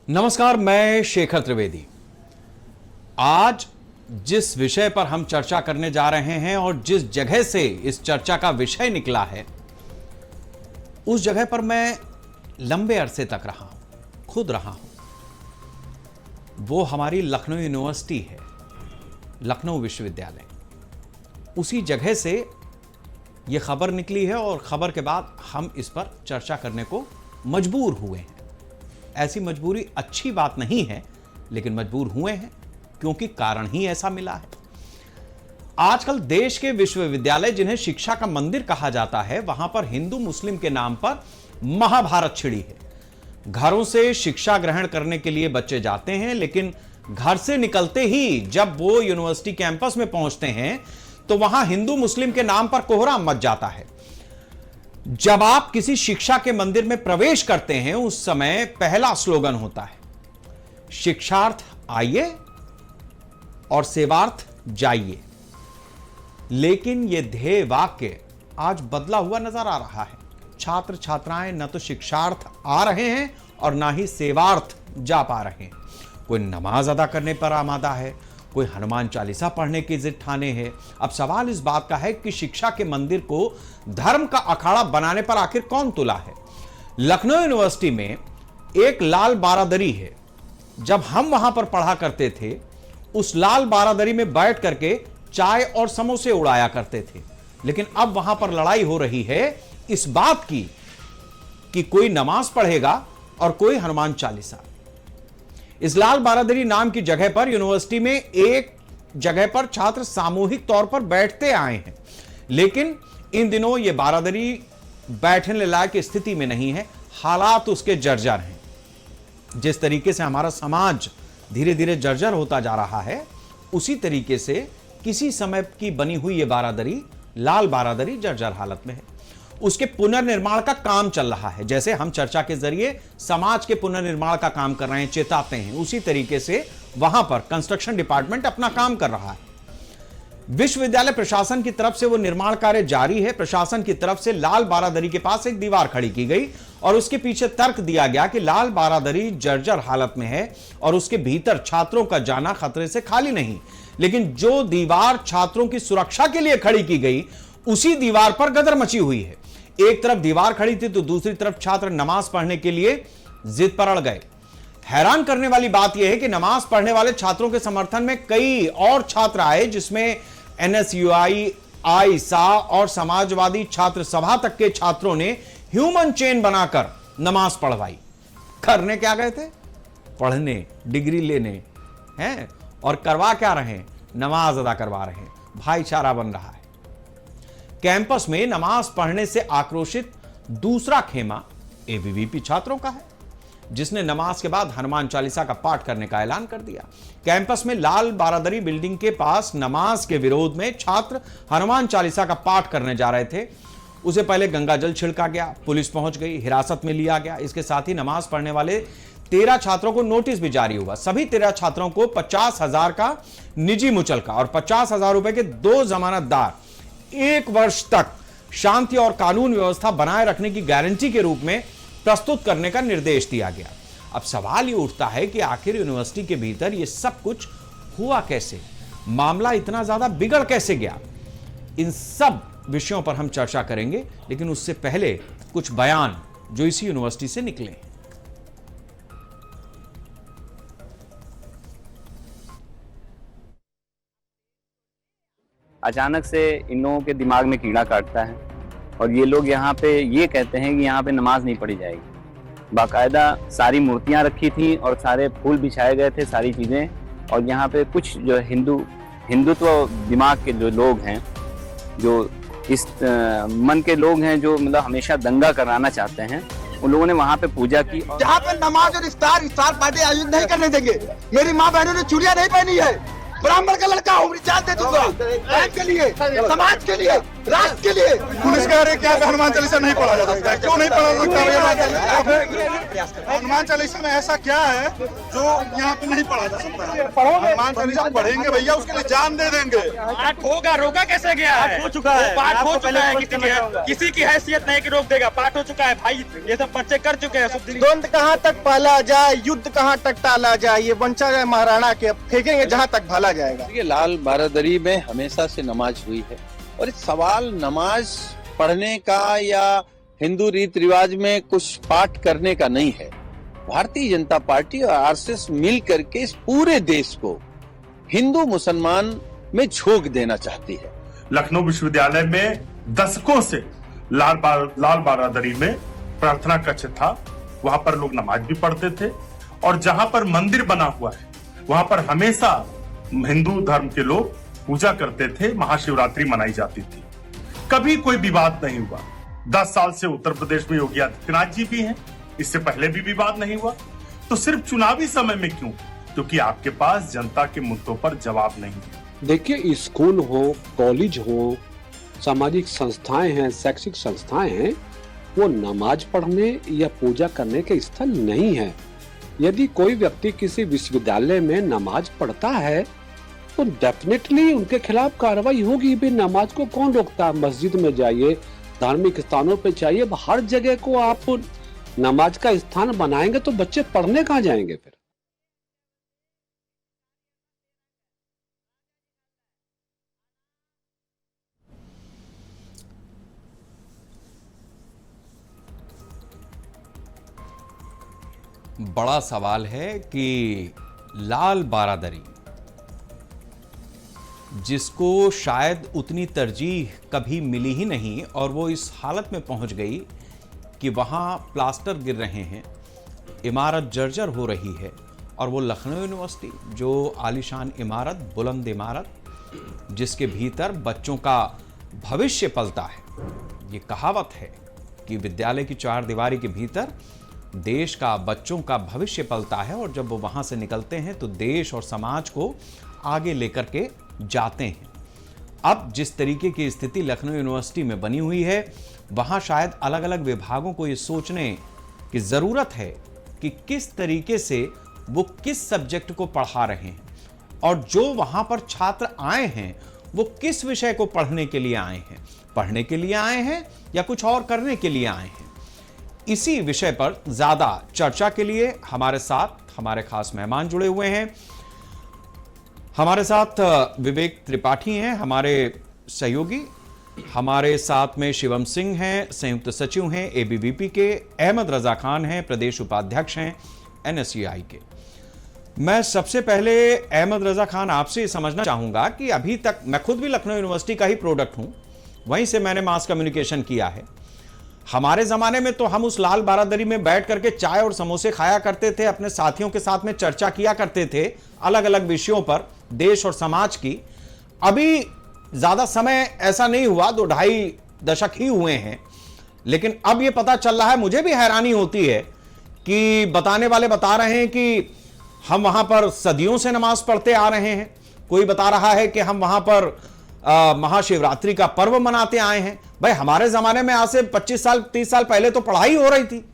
नमस्कार, मैं शेखर त्रिवेदी। आज जिस विषय पर हम चर्चा करने जा रहे हैं और जिस जगह से इस चर्चा का विषय निकला है, उस जगह पर मैं लंबे अरसे तक रहा हूं, खुद रहा हूं। वो हमारी लखनऊ यूनिवर्सिटी है, लखनऊ विश्वविद्यालय। उसी जगह से यह खबर निकली है और खबर के बाद हम इस पर चर्चा करने को मजबूर हुए हैं। ऐसी मजबूरी अच्छी बात नहीं है, लेकिन मजबूर हुए हैं क्योंकि कारण ही ऐसा मिला है। आजकल देश के विश्वविद्यालय, जिन्हें शिक्षा का मंदिर कहा जाता है, वहां पर हिंदू मुस्लिम के नाम पर महाभारत छिड़ी है। घरों से शिक्षा ग्रहण करने के लिए बच्चे जाते हैं, लेकिन घर से निकलते ही जब वो यूनिवर्सिटी कैंपस में पहुंचते हैं तो वहां हिंदू मुस्लिम के नाम पर कोहराम मच जाता है। जब आप किसी शिक्षा के मंदिर में प्रवेश करते हैं, उस समय पहला स्लोगन होता है, शिक्षार्थ आइए और सेवार्थ जाइए। लेकिन यह ध्येय वाक्य आज बदला हुआ नजर आ रहा है। छात्र छात्राएं न तो शिक्षार्थ आ रहे हैं और ना ही सेवार्थ जा पा रहे हैं। कोई नमाज अदा करने पर आमादा है, कोई हनुमान चालीसा पढ़ने की जिद ठाने है। अब सवाल इस बात का है कि शिक्षा के मंदिर को धर्म का अखाड़ा बनाने पर आखिर कौन तुला है। लखनऊ यूनिवर्सिटी में एक लाल बारादरी है। जब हम वहां पर पढ़ा करते थे, उस लाल बारादरी में बैठ करके चाय और समोसे उड़ाया करते थे। लेकिन अब वहां पर लड़ाई हो रही है इस बात की कि कोई नमाज पढ़ेगा और कोई हनुमान चालीसा। इस लाल बारादरी नाम की जगह पर यूनिवर्सिटी में एक जगह पर छात्र सामूहिक तौर पर बैठते आए हैं, लेकिन इन दिनों यह बारादरी बैठने लायक स्थिति में नहीं है। हालात उसके जर्जर हैं। जिस तरीके से हमारा समाज धीरे धीरे जर्जर होता जा रहा है, उसी तरीके से किसी समय की बनी हुई यह बारादरी, लाल बारादरी, जर्जर हालत में है। उसके पुनर्निर्माण का काम चल रहा है। जैसे हम चर्चा के जरिए समाज के पुनर्निर्माण का काम कर रहे हैं, चेताते हैं, उसी तरीके से वहां पर कंस्ट्रक्शन डिपार्टमेंट अपना काम कर रहा है। विश्वविद्यालय प्रशासन की तरफ से वो निर्माण कार्य जारी है। प्रशासन की तरफ से लाल बारादरी के पास एक दीवार खड़ी की गई और उसके पीछे तर्क दिया गया कि लाल बारादरी जर्जर हालत में है और उसके भीतर छात्रों का जाना खतरे से खाली नहीं। लेकिन जो दीवार छात्रों की सुरक्षा के लिए खड़ी की गई, उसी दीवार पर गदर मची हुई है। एक तरफ दीवार खड़ी थी तो दूसरी तरफ छात्र नमाज पढ़ने के लिए जिद पर अड़ गए। हैरान करने वाली बात यह है कि नमाज पढ़ने वाले छात्रों के समर्थन में कई और छात्र आए, जिसमें एनएसयूआई, आईसा और समाजवादी छात्र सभा तक के छात्रों ने ह्यूमन चेन बनाकर नमाज पढ़वाई। करने क्या गए थे? पढ़ने, डिग्री लेने हैं। और करवा क्या रहे हैं? नमाज अदा करवा रहे हैं। भाईचारा बन रहा है। कैंपस में नमाज पढ़ने से आक्रोशित दूसरा खेमा एबीवीपी छात्रों का है, जिसने नमाज के बाद हनुमान चालीसा का पाठ करने का ऐलान कर दिया। कैंपस में लाल बारादरी बिल्डिंग के पास नमाज के विरोध में छात्र हनुमान चालीसा का पाठ करने जा रहे थे। उसे पहले गंगाजल छिड़का गया, पुलिस पहुंच गई, हिरासत में लिया गया। इसके साथ ही नमाज पढ़ने वाले 13 छात्रों को नोटिस भी जारी हुआ। सभी 13 छात्रों को 50,000 का निजी मुचलका और 50,000 रुपए के 2 जमानतदार 1 वर्ष तक शांति और कानून व्यवस्था बनाए रखने की गारंटी के रूप में प्रस्तुत करने का निर्देश दिया गया। अब सवाल ये उठता है कि आखिर यूनिवर्सिटी के भीतर ये सब कुछ हुआ कैसे? मामला इतना ज्यादा बिगड़ कैसे गया? इन सब विषयों पर हम चर्चा करेंगे, लेकिन उससे पहले कुछ बयान जो इसी यूनिवर्सिटी से निकले। अचानक से इन लोगों के दिमाग में कीड़ा काटता है और ये लोग यहाँ पे ये कहते हैं कि यहाँ पे नमाज नहीं पढ़ी जाएगी। बाकायदा सारी मूर्तियाँ रखी थी और सारे फूल बिछाए गए थे, सारी चीज़ें। और यहाँ पे कुछ जो हिंदुत्व दिमाग के जो लोग हैं, जो इस मन के लोग हैं, जो मतलब हमेशा दंगा कराना चाहते हैं, उन लोगों ने वहाँ पे पूजा की। जहाँ पे नमाज और इफ्तार पार्टी आयोजित नहीं करने देंगे। मेरी माँ बहनों ने चूड़ियाँ नहीं पहनी है, ब्राह्मण का लड़का हूँ, जान दे दूंगा के लिए, समाज के लिए। राष्ट्र के लिए। पुलिस कह रहे क्या हनुमान चालीसा नहीं पढ़ा जा सकता है? क्यों नहीं पढ़ा सकता? हनुमान चालीसा में ऐसा क्या है जो यहाँ पे नहीं पढ़ा जा सकता है? हनुमान चालीसा पढ़ेंगे भैया, उसके लिए जान दे देंगे। पाठ होगा, रोका कैसे गया है? हो चुका है, पाठ हो चुका है। किसी की हैसियत नहीं कि रोक देगा, पाठ हो चुका है भाई। ये सब बच्चे कर चुके हैं। द्वंद कहाँ तक पाला जाए, युद्ध कहाँ तक टाला जाए, ये वंशज है महाराणा के, फेंकेंगे जहाँ तक भाला जाएगा। देखिए, लाल बारादरी में हमेशा से नमाज हुई है और सवाल नमाज पढ़ने का या हिंदू रीति रिवाज में कुछ पाठ करने का नहीं है। भारतीय जनता पार्टी और आरएसएस मिल करके इस पूरे देश को हिंदू मुसलमान में झोंक देना चाहती है। लखनऊ विश्वविद्यालय में दशकों से लाल बारादरी में प्रार्थना कक्ष था, वहां पर लोग नमाज भी पढ़ते थे और जहां पर मंदिर बना हुआ है वहां पर हमेशा हिंदू धर्म के लोग पूजा करते थे, महाशिवरात्रि मनाई जाती थी। कभी कोई विवाद नहीं हुआ। 10 साल से उत्तर प्रदेश में योगी आदित्यनाथ जी भी हैं, इससे पहले भी विवाद नहीं हुआ। तो सिर्फ चुनावी समय में क्यों? क्योंकि आपके पास जनता के मुद्दों पर जवाब नहीं है। देखिए, स्कूल हो, कॉलेज हो, सामाजिक संस्थाएं हैं, शैक्षिक संस्थाएं हैं, वो नमाज पढ़ने या पूजा करने के स्थल नहीं है। यदि कोई व्यक्ति किसी विश्वविद्यालय में नमाज पढ़ता है तो डेफिनेटली उनके खिलाफ कार्रवाई होगी। भी नमाज को कौन रोकता है? मस्जिद में जाइए, धार्मिक स्थानों पे चाहिए, हर जगह को आप नमाज का स्थान बनाएंगे तो बच्चे पढ़ने कहाँ जाएंगे फिर? बड़ा सवाल है कि लाल बारादरी, जिसको शायद उतनी तरजीह कभी मिली ही नहीं और वो इस हालत में पहुंच गई कि वहाँ प्लास्टर गिर रहे हैं, इमारत जर्जर हो रही है, और वो लखनऊ यूनिवर्सिटी जो आलीशान इमारत, बुलंद इमारत, जिसके भीतर बच्चों का भविष्य पलता है। ये कहावत है कि विद्यालय की चार दीवारी के भीतर देश का, बच्चों का भविष्य पलता है, और जब वो वहाँ से निकलते हैं तो देश और समाज को आगे लेकर के जाते हैं। अब जिस तरीके की स्थिति लखनऊ यूनिवर्सिटी में बनी हुई है, वहाँ शायद अलग अलग विभागों को ये सोचने की ज़रूरत है कि किस तरीके से वो किस सब्जेक्ट को पढ़ा रहे हैं, और जो वहाँ पर छात्र आए हैं वो किस विषय को पढ़ने के लिए आए हैं, पढ़ने के लिए आए हैं या कुछ और करने के लिए आए हैं। इसी विषय पर ज़्यादा चर्चा के लिए हमारे साथ हमारे खास मेहमान जुड़े हुए हैं। हमारे साथ विवेक त्रिपाठी हैं, हमारे सहयोगी। हमारे साथ में शिवम सिंह हैं, संयुक्त सचिव हैं एबीवीपी के। अहमद रजा खान हैं, प्रदेश उपाध्यक्ष हैं एनएसयूआई के। मैं सबसे पहले अहमद रजा खान आपसे समझना चाहूंगा कि अभी तक मैं खुद भी लखनऊ यूनिवर्सिटी का ही प्रोडक्ट हूं, वहीं से मैंने मास कम्युनिकेशन किया है। हमारे ज़माने में तो हम उस लाल बारादरी में बैठ करके चाय और समोसे खाया करते थे, अपने साथियों के साथ में चर्चा किया करते थे अलग अलग विषयों पर, देश और समाज की। अभी ज़्यादा समय ऐसा नहीं हुआ, 2-2.5 दशक ही हुए हैं, लेकिन अब ये पता चल रहा है, मुझे भी हैरानी होती है कि बताने वाले बता रहे हैं कि हम वहाँ पर सदियों से नमाज पढ़ते आ रहे हैं। कोई बता रहा है कि हम वहाँ पर महाशिवरात्रि का पर्व मनाते आए हैं। भाई, हमारे जमाने में आज से 25 साल 30 साल पहले तो पढ़ाई हो रही थी।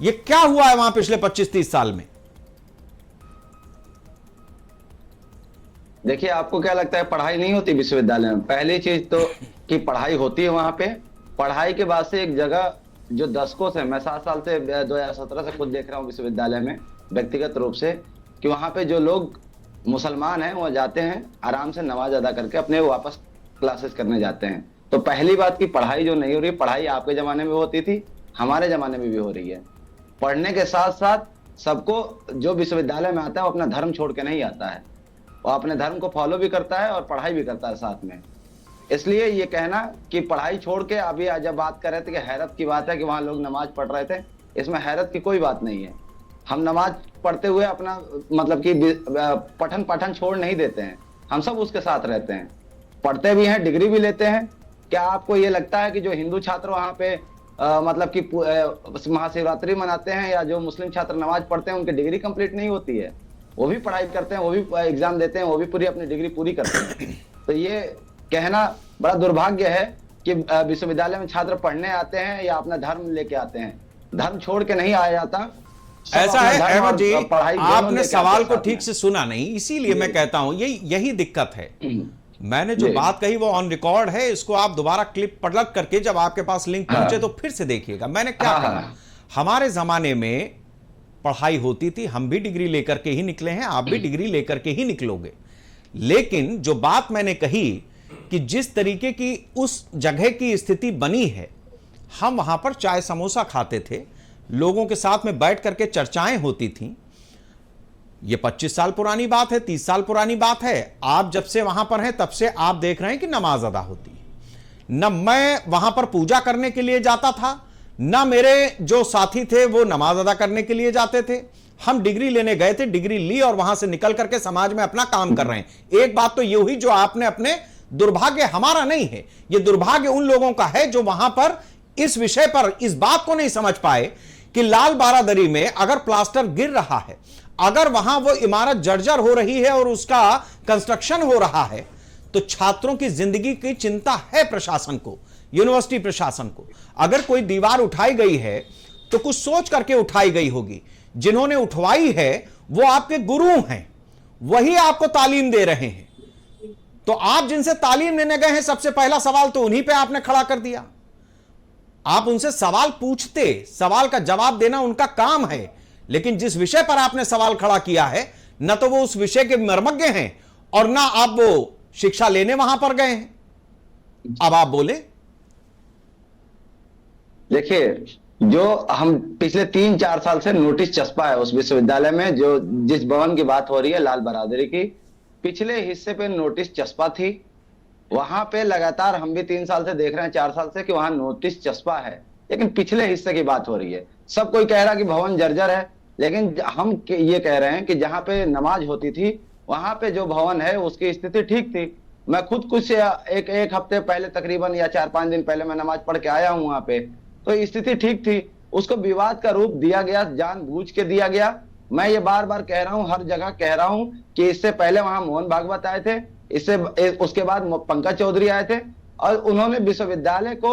ये क्या हुआ है वहां पिछले 25-30 साल में? देखिए, आपको क्या लगता है पढ़ाई नहीं होती विश्वविद्यालय में? पहली चीज तो कि पढ़ाई होती है वहां पे। पढ़ाई के बाद से एक जगह जो दशकों से, मैं 7 साल से 2017 से खुद देख रहा हूँ विश्वविद्यालय में व्यक्तिगत रूप से, कि वहां पे जो लोग मुसलमान हैं वो जाते हैं, आराम से नमाज अदा करके अपने वापस क्लासेस करने जाते हैं। तो पहली बात की पढ़ाई जो नहीं हो रही, पढ़ाई आपके जमाने में होती थी, हमारे जमाने में भी हो रही है। पढ़ने के साथ साथ सबको जो विश्वविद्यालय में आता है वो अपना धर्म छोड़ के नहीं आता है, वो अपने धर्म को फॉलो भी करता है और पढ़ाई भी करता है साथ में। इसलिए ये कहना कि पढ़ाई छोड़ के, अभी जब बात कर रहे थे कि हैरत की बात है कि वहाँ लोग नमाज पढ़ रहे थे, इसमें हैरत की कोई बात नहीं है। हम नमाज पढ़ते हुए अपना मतलब कि पठन पाठन छोड़ नहीं देते हैं, हम सब उसके साथ रहते हैं, पढ़ते भी हैं, डिग्री भी लेते हैं। क्या आपको ये लगता है कि जो हिंदू छात्र वहाँ पे मतलब कि महाशिवरात्रि मनाते हैं या जो मुस्लिम छात्र नमाज पढ़ते हैं उनकी डिग्री कंप्लीट नहीं होती है? वो भी पढ़ाई करते हैं, वो भी एग्जाम देते हैं, वो भी पूरी अपनी डिग्री पूरी करते हैं। तो ये कहना बड़ा दुर्भाग्य है कि विश्वविद्यालय में छात्र पढ़ने आते हैं या अपना धर्म लेके आते हैं। धर्म छोड़ के नहीं आया जाता। ऐसा है अहमद जी, आपने सवाल को ठीक ठीक से सुना नहीं, इसीलिए मैं कहता हूं यही दिक्कत है। मैंने जो बात कही वो ऑन रिकॉर्ड है, इसको आप दोबारा क्लिप पलट करके जब आपके पास लिंक पहुंचे तो फिर से देखिएगा। मैंने क्या कहा, हमारे जमाने में पढ़ाई होती थी, हम भी डिग्री लेकर के ही निकले हैं, आप भी डिग्री लेकर के ही निकलोगे। लेकिन जो बात मैंने कही कि जिस तरीके की उस जगह की स्थिति बनी है, हम वहां पर चाय समोसा खाते थे, लोगों के साथ में बैठ करके चर्चाएं होती थीं। ये 25 साल पुरानी बात है, 30 साल पुरानी बात है। आप जब से वहां पर हैं तब से आप देख रहे हैं कि नमाज अदा होती है। न मैं वहां पर पूजा करने के लिए जाता था, न मेरे जो साथी थे वो नमाज अदा करने के लिए जाते थे। हम डिग्री लेने गए थे, डिग्री ली और वहां से निकल करके समाज में अपना काम कर रहे हैं। एक बात तो ये हुई जो आपने अपने, दुर्भाग्य हमारा नहीं है, ये दुर्भाग्य उन लोगों का है जो वहां पर इस विषय पर इस बात को नहीं समझ पाए कि लाल बारादरी में अगर प्लास्टर गिर रहा है, अगर वहां वो इमारत जर्जर हो रही है और उसका कंस्ट्रक्शन हो रहा है, तो छात्रों की जिंदगी की चिंता है प्रशासन को, यूनिवर्सिटी प्रशासन को। अगर कोई दीवार उठाई गई है तो कुछ सोच करके उठाई गई होगी। जिन्होंने उठवाई है वो आपके गुरु हैं, वही आपको तालीम दे रहे हैं। तो आप जिनसे तालीम लेने गए हैं, सबसे पहला सवाल तो उन्हीं पे आपने खड़ा कर दिया। आप उनसे सवाल पूछते, सवाल का जवाब देना उनका काम है, लेकिन जिस विषय पर आपने सवाल खड़ा किया है, न तो वो उस विषय के मर्मज्ञ हैं और ना आप वो शिक्षा लेने वहां पर गए हैं। अब आप बोले। देखिए, जो हम पिछले 3-4 साल से नोटिस चस्पा है उस विश्वविद्यालय में, जो जिस भवन की बात हो रही है लाल बरादरी की, पिछले हिस्से पे नोटिस चस्पा थी। वहां पे लगातार हम भी 3 साल से देख रहे हैं, 4 साल से, कि वहां नोटिस चस्पा है, लेकिन पिछले हिस्से की बात हो रही है। सब कोई कह रहा कि भवन जर्जर है, लेकिन हम ये कह रहे हैं कि जहां पे नमाज होती थी वहां पे जो भवन है उसकी स्थिति ठीक थी। मैं खुद कुछ एक हफ्ते पहले तकरीबन या 4-5 दिन पहले मैं नमाज पढ़ के आया हूं वहां पे, तो स्थिति ठीक थी। उसको विवाद का रूप दिया गया, जानबूझ के दिया गया। मैं ये बार बार कह रहा हूं, हर जगह कह रहा हूं कि इससे पहले वहां मोहन भागवत आए थे, उसके बाद पंकज चौधरी आए थे और उन्होंने विश्वविद्यालय को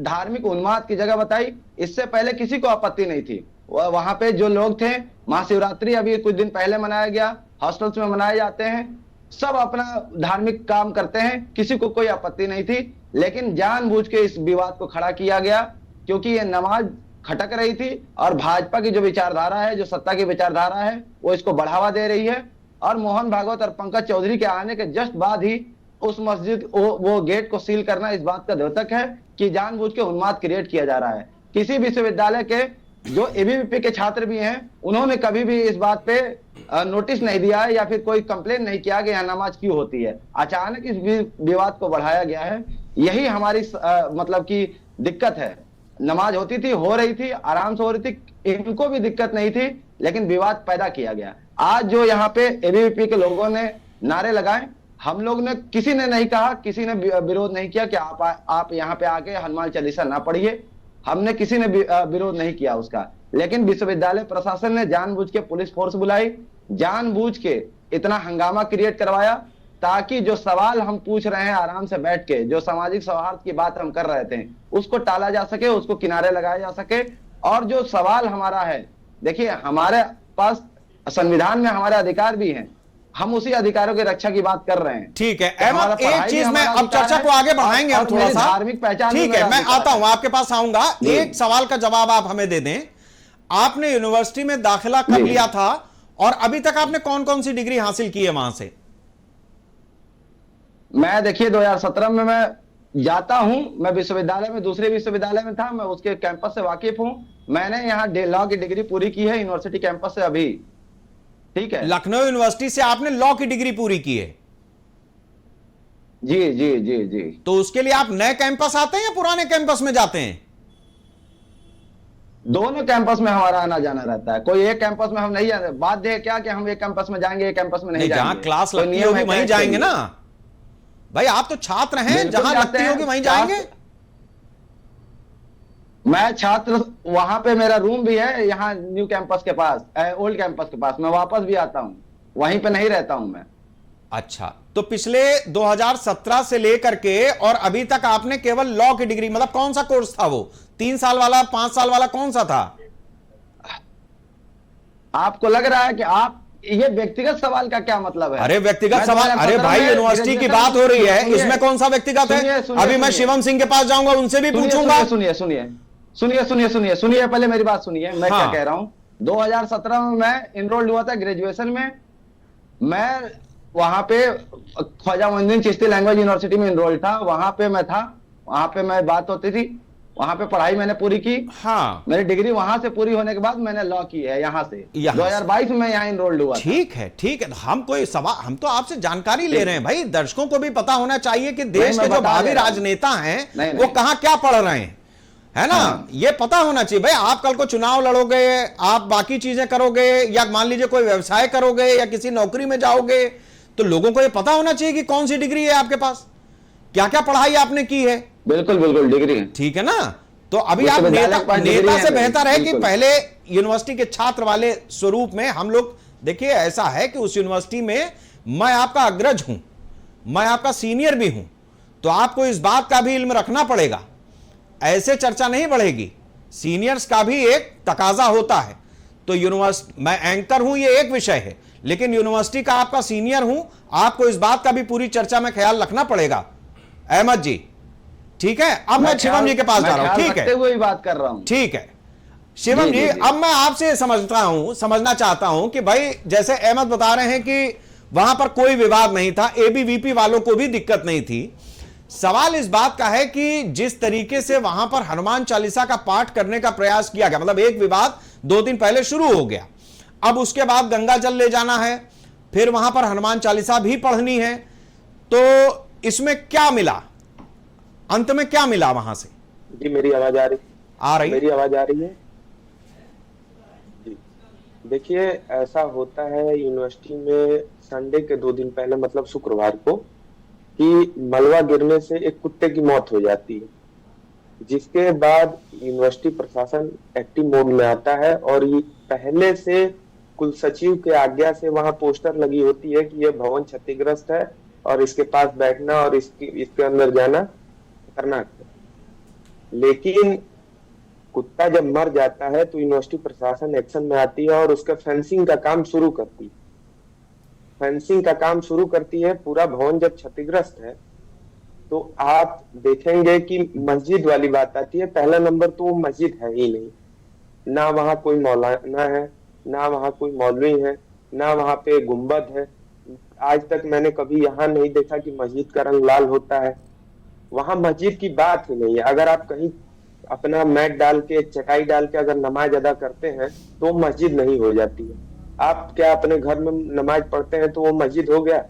धार्मिक उन्माद की जगह बताई। इससे पहले किसी को आपत्ति नहीं थी। वहां पे जो लोग थे, महाशिवरात्रि अभी कुछ दिन पहले मनाया गया, हॉस्टल्स में मनाए जाते हैं, सब अपना धार्मिक काम करते हैं, किसी को कोई आपत्ति नहीं थी। लेकिन जानबूझ के इस विवाद को खड़ा किया गया क्योंकि ये नमाज खटक रही थी और भाजपा की जो विचारधारा है, जो सत्ता की विचारधारा है, वो इसको बढ़ावा दे रही है। और मोहन भागवत और पंकज चौधरी के आने के जस्ट बाद ही उस मस्जिद वो गेट को सील करना इस बात का द्योतक है कि जानबूझ के उन्माद क्रिएट किया जा रहा है। किसी विश्वविद्यालय के जो एबीवीपी के छात्र भी हैं, उन्होंने कभी भी इस बात पे नोटिस नहीं दिया है या फिर कोई कंप्लेन नहीं किया कि यहाँ नमाज क्यों होती है। अचानक इस विवाद को बढ़ाया गया है, यही हमारी मतलब की दिक्कत है। नमाज होती थी, हो रही थी, आराम से हो रही थी, इनको भी दिक्कत नहीं थी, लेकिन विवाद पैदा किया गया। आज जो यहाँ पे एबीवीपी के लोगों ने नारे लगाए, हम लोग ने, किसी ने नहीं कहा, किसी ने विरोध नहीं किया कि आप यहाँ पे आके हनुमान चालीसा ना पढ़िए, हमने किसी ने विरोध नहीं किया उसका। लेकिन विश्वविद्यालय प्रशासन ने जानबूझ के पुलिस फोर्स बुलाई, जानबूझ के इतना हंगामा क्रिएट करवाया ताकि जो सवाल हम पूछ रहे हैं आराम से बैठ के, जो सामाजिक सौहार्द की बात हम कर रहे थे, उसको टाला जा सके, उसको किनारे लगाया जा सके। और जो सवाल हमारा है, देखिए हमारे पास संविधान में हमारे अधिकार भी हैं, हम उसी अधिकारों की रक्षा की बात कर रहे हैं। ठीक है अहमद, एक चीज में अब चर्चा को आगे बढ़ाएंगे हम थोड़ा सा, धार्मिक पहचान। ठीक है, मैं आता हूं, आपके पास आऊंगा। एक सवाल का जवाब आप हमें दे दें, आपने यूनिवर्सिटी में दाखिला कब लिया था और अभी तक आपने कौन कौन सी डिग्री हासिल की है वहां से? मैं देखिए 2017 में मैं जाता हूं, मैं विश्वविद्यालय में, दूसरे विश्वविद्यालय में था, मैं उसके कैंपस से वाकिफ हूं। मैंने यहाँ लॉ की डिग्री पूरी की है यूनिवर्सिटी कैंपस से अभी। ठीक है, लखनऊ यूनिवर्सिटी से आपने लॉ की डिग्री पूरी की है? जी जी जी जी। तो उसके लिए आप नए कैंपस आते हैं या पुराने कैंपस में जाते हैं? दोनों कैंपस में हमारा आना जाना रहता है, कोई एक कैंपस में हम नहीं जाते। बात है क्या कि हम एक कैंपस में जाएंगे, एक कैंपस में नहीं जाएंगे। जहां क्लास लगती होगी वहीं जाएंगे ना भाई, आप तो छात्र हैं, जहां लगती होगी वहीं जाएंगे। मैं छात्र, वहां पे मेरा रूम भी है, यहाँ न्यू कैंपस के पास, ओल्ड कैंपस के पास। मैं वापस भी आता हूँ, वहीं पे नहीं रहता हूं मैं। अच्छा, तो पिछले 2017 से लेकर के और अभी तक आपने केवल लॉ की डिग्री, मतलब कौन सा कोर्स था वो? 3 साल वाला, 5 साल वाला, कौन सा था? आपको लग रहा है कि आप, ये व्यक्तिगत सवाल का क्या मतलब है? अरे व्यक्तिगत सवाल, अरे भाई यूनिवर्सिटी की बात हो रही है, इसमें कौन सा व्यक्तिगत है? अभी मैं शिवम सिंह के पास जाऊंगा, उनसे भी पूछूंगा। सुनिए, पहले मेरी बात सुनिए, मैं क्या कह रहा हूं। 2017 में मैं इनरोल्ड हुआ था ग्रेजुएशन में, मैं वहां पे ख्वाजा मोइनुद्दीन चिश्ती लैंग्वेज यूनिवर्सिटी में इनरोल्ड था, वहां पे मैं था, वहां पे मैं बात होती थी, वहां पे पढ़ाई मैंने पूरी की। हाँ, मेरी डिग्री वहां से पूरी होने के बाद मैंने लॉ की है यहाँ से। 2022 में मैं यहाँ इनरोल्ड हुआ। ठीक है, ठीक है, हम कोई सवाल, हम तो आपसे जानकारी ले रहे हैं भाई, दर्शकों को भी पता होना चाहिए कि देश के जो भावी राजनेता हैं वो कहाँ क्या पढ़ रहे हैं, है ना? ये पता होना चाहिए भाई। आप कल को चुनाव लड़ोगे, आप बाकी चीजें करोगे, या मान लीजिए कोई व्यवसाय करोगे या किसी नौकरी में जाओगे, तो लोगों को ये पता होना चाहिए कि कौन सी डिग्री है आपके पास, क्या क्या पढ़ाई आपने की है। बिल्कुल डिग्री है, ठीक है ना? तो अभी आप नेता से बेहतर है कि पहले यूनिवर्सिटी के छात्र वाले स्वरूप में हम लोग, देखिए ऐसा है कि उस यूनिवर्सिटी में मैं आपका अग्रज हूं, मैं आपका सीनियर भी हूं, तो आपको इस बात का भी इल्म रखना पड़ेगा। ऐसे चर्चा नहीं बढ़ेगी, सीनियर्स का भी एक तकाजा होता है। तो यूनिवर्सिटी, मैं एंकर हूं ये एक विषय है, लेकिन यूनिवर्सिटी का आपका सीनियर हूं, आपको इस बात का भी पूरी चर्चा में ख्याल रखना पड़ेगा। अहमद जी, ठीक है? अब मैं शिवम जी के पास जा रहा हूं, ठीक है? वही बात कर रहा हूं, ठीक है शिवम जी। अब मैं आपसे समझना चाहता हूं कि भाई जैसे अहमद बता रहे हैं कि वहां पर कोई विवाद नहीं था, एबीवीपी वालों को भी दिक्कत नहीं थी। सवाल इस बात का है कि जिस तरीके से वहां पर हनुमान चालीसा का पाठ करने का प्रयास किया गया, मतलब एक विवाद 2 दिन पहले शुरू हो गया, अब उसके बाद गंगा जल ले जाना है, फिर वहां पर हनुमान चालीसा भी पढ़नी है, तो इसमें क्या मिला, अंत में क्या मिला वहां से? जी मेरी आवाज आ रही? मेरी आवाज आ रही है जी। देखिए ऐसा होता है यूनिवर्सिटी में संडे के 2 दिन पहले, मतलब शुक्रवार को, कि मलबा गिरने से एक कुत्ते की मौत हो जाती है, जिसके बाद यूनिवर्सिटी प्रशासन एक्टिव मोड में आता है और ये पहले से कुल सचिव के आज्ञा से वहां पोस्टर लगी होती है कि यह भवन क्षतिग्रस्त है और इसके पास बैठना और इसके अंदर जाना खतरनाक है। लेकिन कुत्ता जब मर जाता है तो यूनिवर्सिटी प्रशासन एक्शन में आती है और उसका फेंसिंग का काम शुरू करती है। पूरा भवन जब क्षतिग्रस्त है तो आप देखेंगे कि मस्जिद वाली बात आती है। पहला नंबर तो वो मस्जिद है ही नहीं, ना वहां कोई मौलाना है, ना वहां कोई मौलवी है, ना वहां पे गुंबद है। आज तक मैंने कभी यहाँ नहीं देखा कि मस्जिद का रंग लाल होता है। वहां मस्जिद की बात ही नहीं है। अगर आप कहीं अपना मैट डाल के, चटाई डाल के अगर नमाज अदा करते हैं तो मस्जिद नहीं हो जाती है। आप क्या अपने घर में नमाज पढ़ते हैं तो वो मस्जिद हो गया?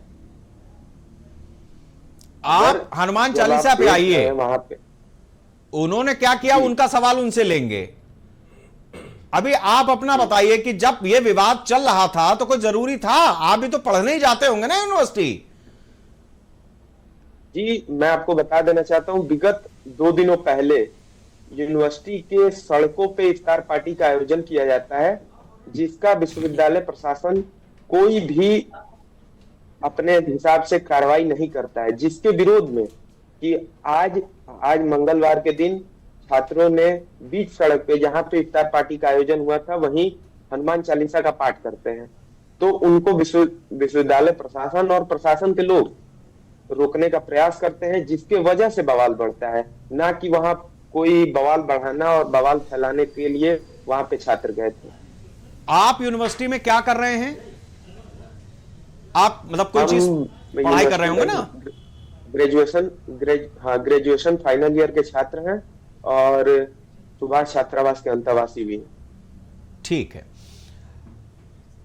आप हनुमान चालीसा पे आइए, वहां पे उन्होंने क्या किया उनका सवाल उनसे लेंगे। अभी आप अपना बताइए कि जब ये विवाद चल रहा था तो कोई जरूरी था? आप भी तो पढ़ने ही जाते होंगे ना यूनिवर्सिटी। जी मैं आपको बता देना चाहता हूं, विगत 2 दिनों पहले यूनिवर्सिटी के सड़कों पे इफ्तार पार्टी का आयोजन किया जाता है, जिसका विश्वविद्यालय प्रशासन कोई भी अपने हिसाब से कार्रवाई नहीं करता है, जिसके विरोध में कि आज मंगलवार के दिन छात्रों ने बीच सड़क पे, जहां पे इफ्तार पार्टी का आयोजन हुआ था, वहीं हनुमान चालीसा का पाठ करते हैं। तो उनको विश्वविद्यालय प्रशासन और प्रशासन के लोग रोकने का प्रयास करते हैं, जिसके वजह से बवाल बढ़ता है, ना कि वहां कोई बवाल बढ़ाना और बवाल फैलाने के लिए वहां पे छात्र गए थे। आप यूनिवर्सिटी में क्या कर रहे हैं? आप मतलब कोई चीज पढ़ाई कर रहे होंगे ना? ग्रेजुएशन फाइनल ईयर के छात्र हैं और सुभाष छात्रावास के अंतर्वासी भी हैं। ठीक है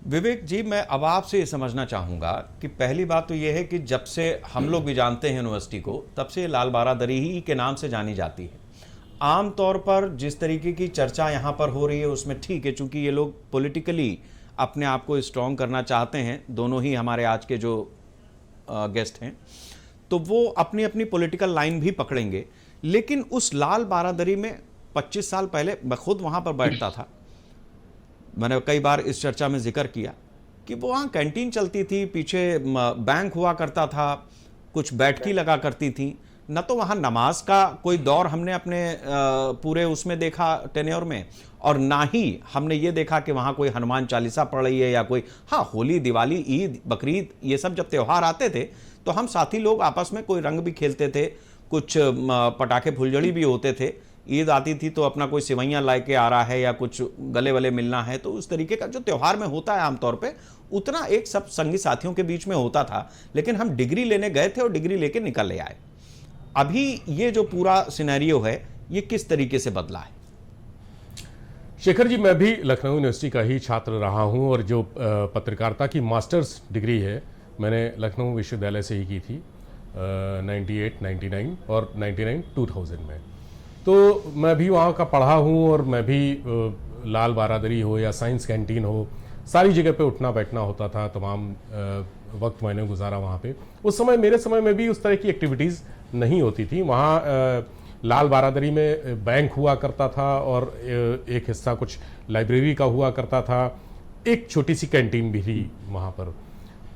विवेक जी, मैं अब आपसे ये समझना चाहूंगा कि पहली बात तो यह है कि जब से हम लोग भी जानते हैं यूनिवर्सिटी को, तब से लाल बारादरी ही के नाम से जानी जाती है। आमतौर पर जिस तरीके की चर्चा यहाँ पर हो रही है उसमें ठीक है, चूंकि ये लोग पॉलिटिकली अपने आप को स्ट्रॉन्ग करना चाहते हैं, दोनों ही हमारे आज के जो गेस्ट हैं, तो वो अपनी अपनी पॉलिटिकल लाइन भी पकड़ेंगे। लेकिन उस लाल बारादरी में 25 साल पहले मैं खुद वहाँ पर बैठता था, मैंने कई बार इस चर्चा में जिक्र किया कि वो वहाँ कैंटीन चलती थी, पीछे बैंक हुआ करता था, कुछ बैठकी लगा करती थी, न तो वहाँ नमाज का कोई दौर हमने अपने पूरे उसमें देखा टेन्योर में, और ना ही हमने ये देखा कि वहाँ कोई हनुमान चालीसा पढ़ रही है या कोई, हाँ होली, दिवाली, ईद, बकरीद, ये सब जब त्यौहार आते थे तो हम साथी लोग आपस में कोई रंग भी खेलते थे, कुछ पटाखे फुलझड़ी भी होते थे। ईद आती थी तो अपना कोई सिवैयाँ ला के आ रहा है या कुछ गले वले मिलना है, तो उस तरीके का जो त्यौहार में होता है आमतौर पे, उतना एक सब संगी साथियों के बीच में होता था। लेकिन हम डिग्री लेने गए थे और डिग्री लेके निकल ले आए। अभी ये जो पूरा सिनेरियो है ये किस तरीके से बदला है? शेखर जी, मैं भी लखनऊ यूनिवर्सिटी का ही छात्र रहा हूं और जो पत्रकारिता की मास्टर्स डिग्री है मैंने लखनऊ विश्वविद्यालय से ही की थी 98, 99 और 99, 2000 में। तो मैं भी वहाँ का पढ़ा हूँ और मैं भी लाल बारादरी हो या साइंस कैंटीन हो, सारी जगह पे उठना बैठना होता था, तमाम वक्त मैंने गुजारा वहाँ पे। उस समय, मेरे समय में भी उस तरह की एक्टिविटीज़ नहीं होती थी। वहाँ लाल बारादरी में बैंक हुआ करता था और एक हिस्सा कुछ लाइब्रेरी का हुआ करता था, एक छोटी सी कैंटीन भी थी वहाँ पर।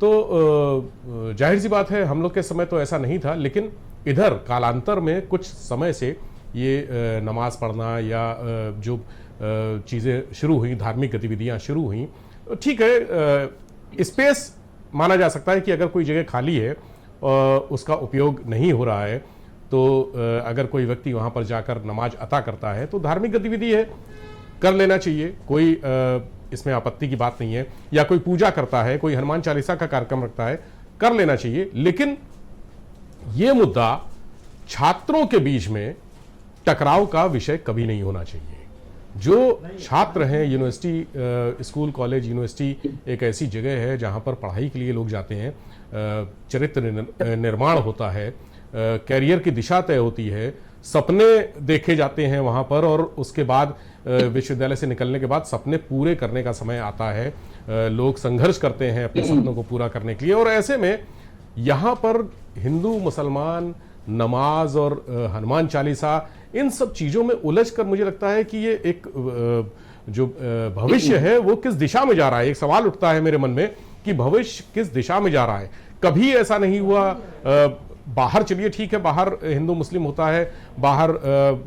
तो जाहिर सी बात है हम लोग के समय तो ऐसा नहीं था, लेकिन इधर कालांतर में कुछ समय से ये नमाज पढ़ना या जो चीज़ें शुरू हुई, धार्मिक गतिविधियाँ शुरू हुई, ठीक है, स्पेस माना जा सकता है कि अगर कोई जगह खाली है और उसका उपयोग नहीं हो रहा है तो अगर कोई व्यक्ति वहाँ पर जाकर नमाज अता करता है तो धार्मिक गतिविधि है, कर लेना चाहिए, कोई इसमें आपत्ति की बात नहीं है। या कोई पूजा करता है, कोई हनुमान चालीसा का कार्यक्रम रखता है, कर लेना चाहिए। लेकिन ये मुद्दा छात्रों के बीच में टकराव का विषय कभी नहीं होना चाहिए। जो छात्र हैं, यूनिवर्सिटी, स्कूल, कॉलेज, यूनिवर्सिटी एक ऐसी जगह है जहाँ पर पढ़ाई के लिए लोग जाते हैं, चरित्र निर्माण होता है, कैरियर की दिशा तय होती है, सपने देखे जाते हैं वहाँ पर, और उसके बाद विश्वविद्यालय से निकलने के बाद सपने पूरे करने का समय आता है। लोग संघर्ष करते हैं अपने सपनों को पूरा करने के लिए, और ऐसे में यहाँ पर हिंदू, मुसलमान, नमाज और हनुमान चालीसा, इन सब चीज़ों में उलझकर मुझे लगता है कि ये एक जो भविष्य है वो किस दिशा में जा रहा है। एक सवाल उठता है मेरे मन में कि भविष्य किस दिशा में जा रहा है। कभी ऐसा नहीं हुआ, बाहर चलिए ठीक है, बाहर हिंदू मुस्लिम होता है, बाहर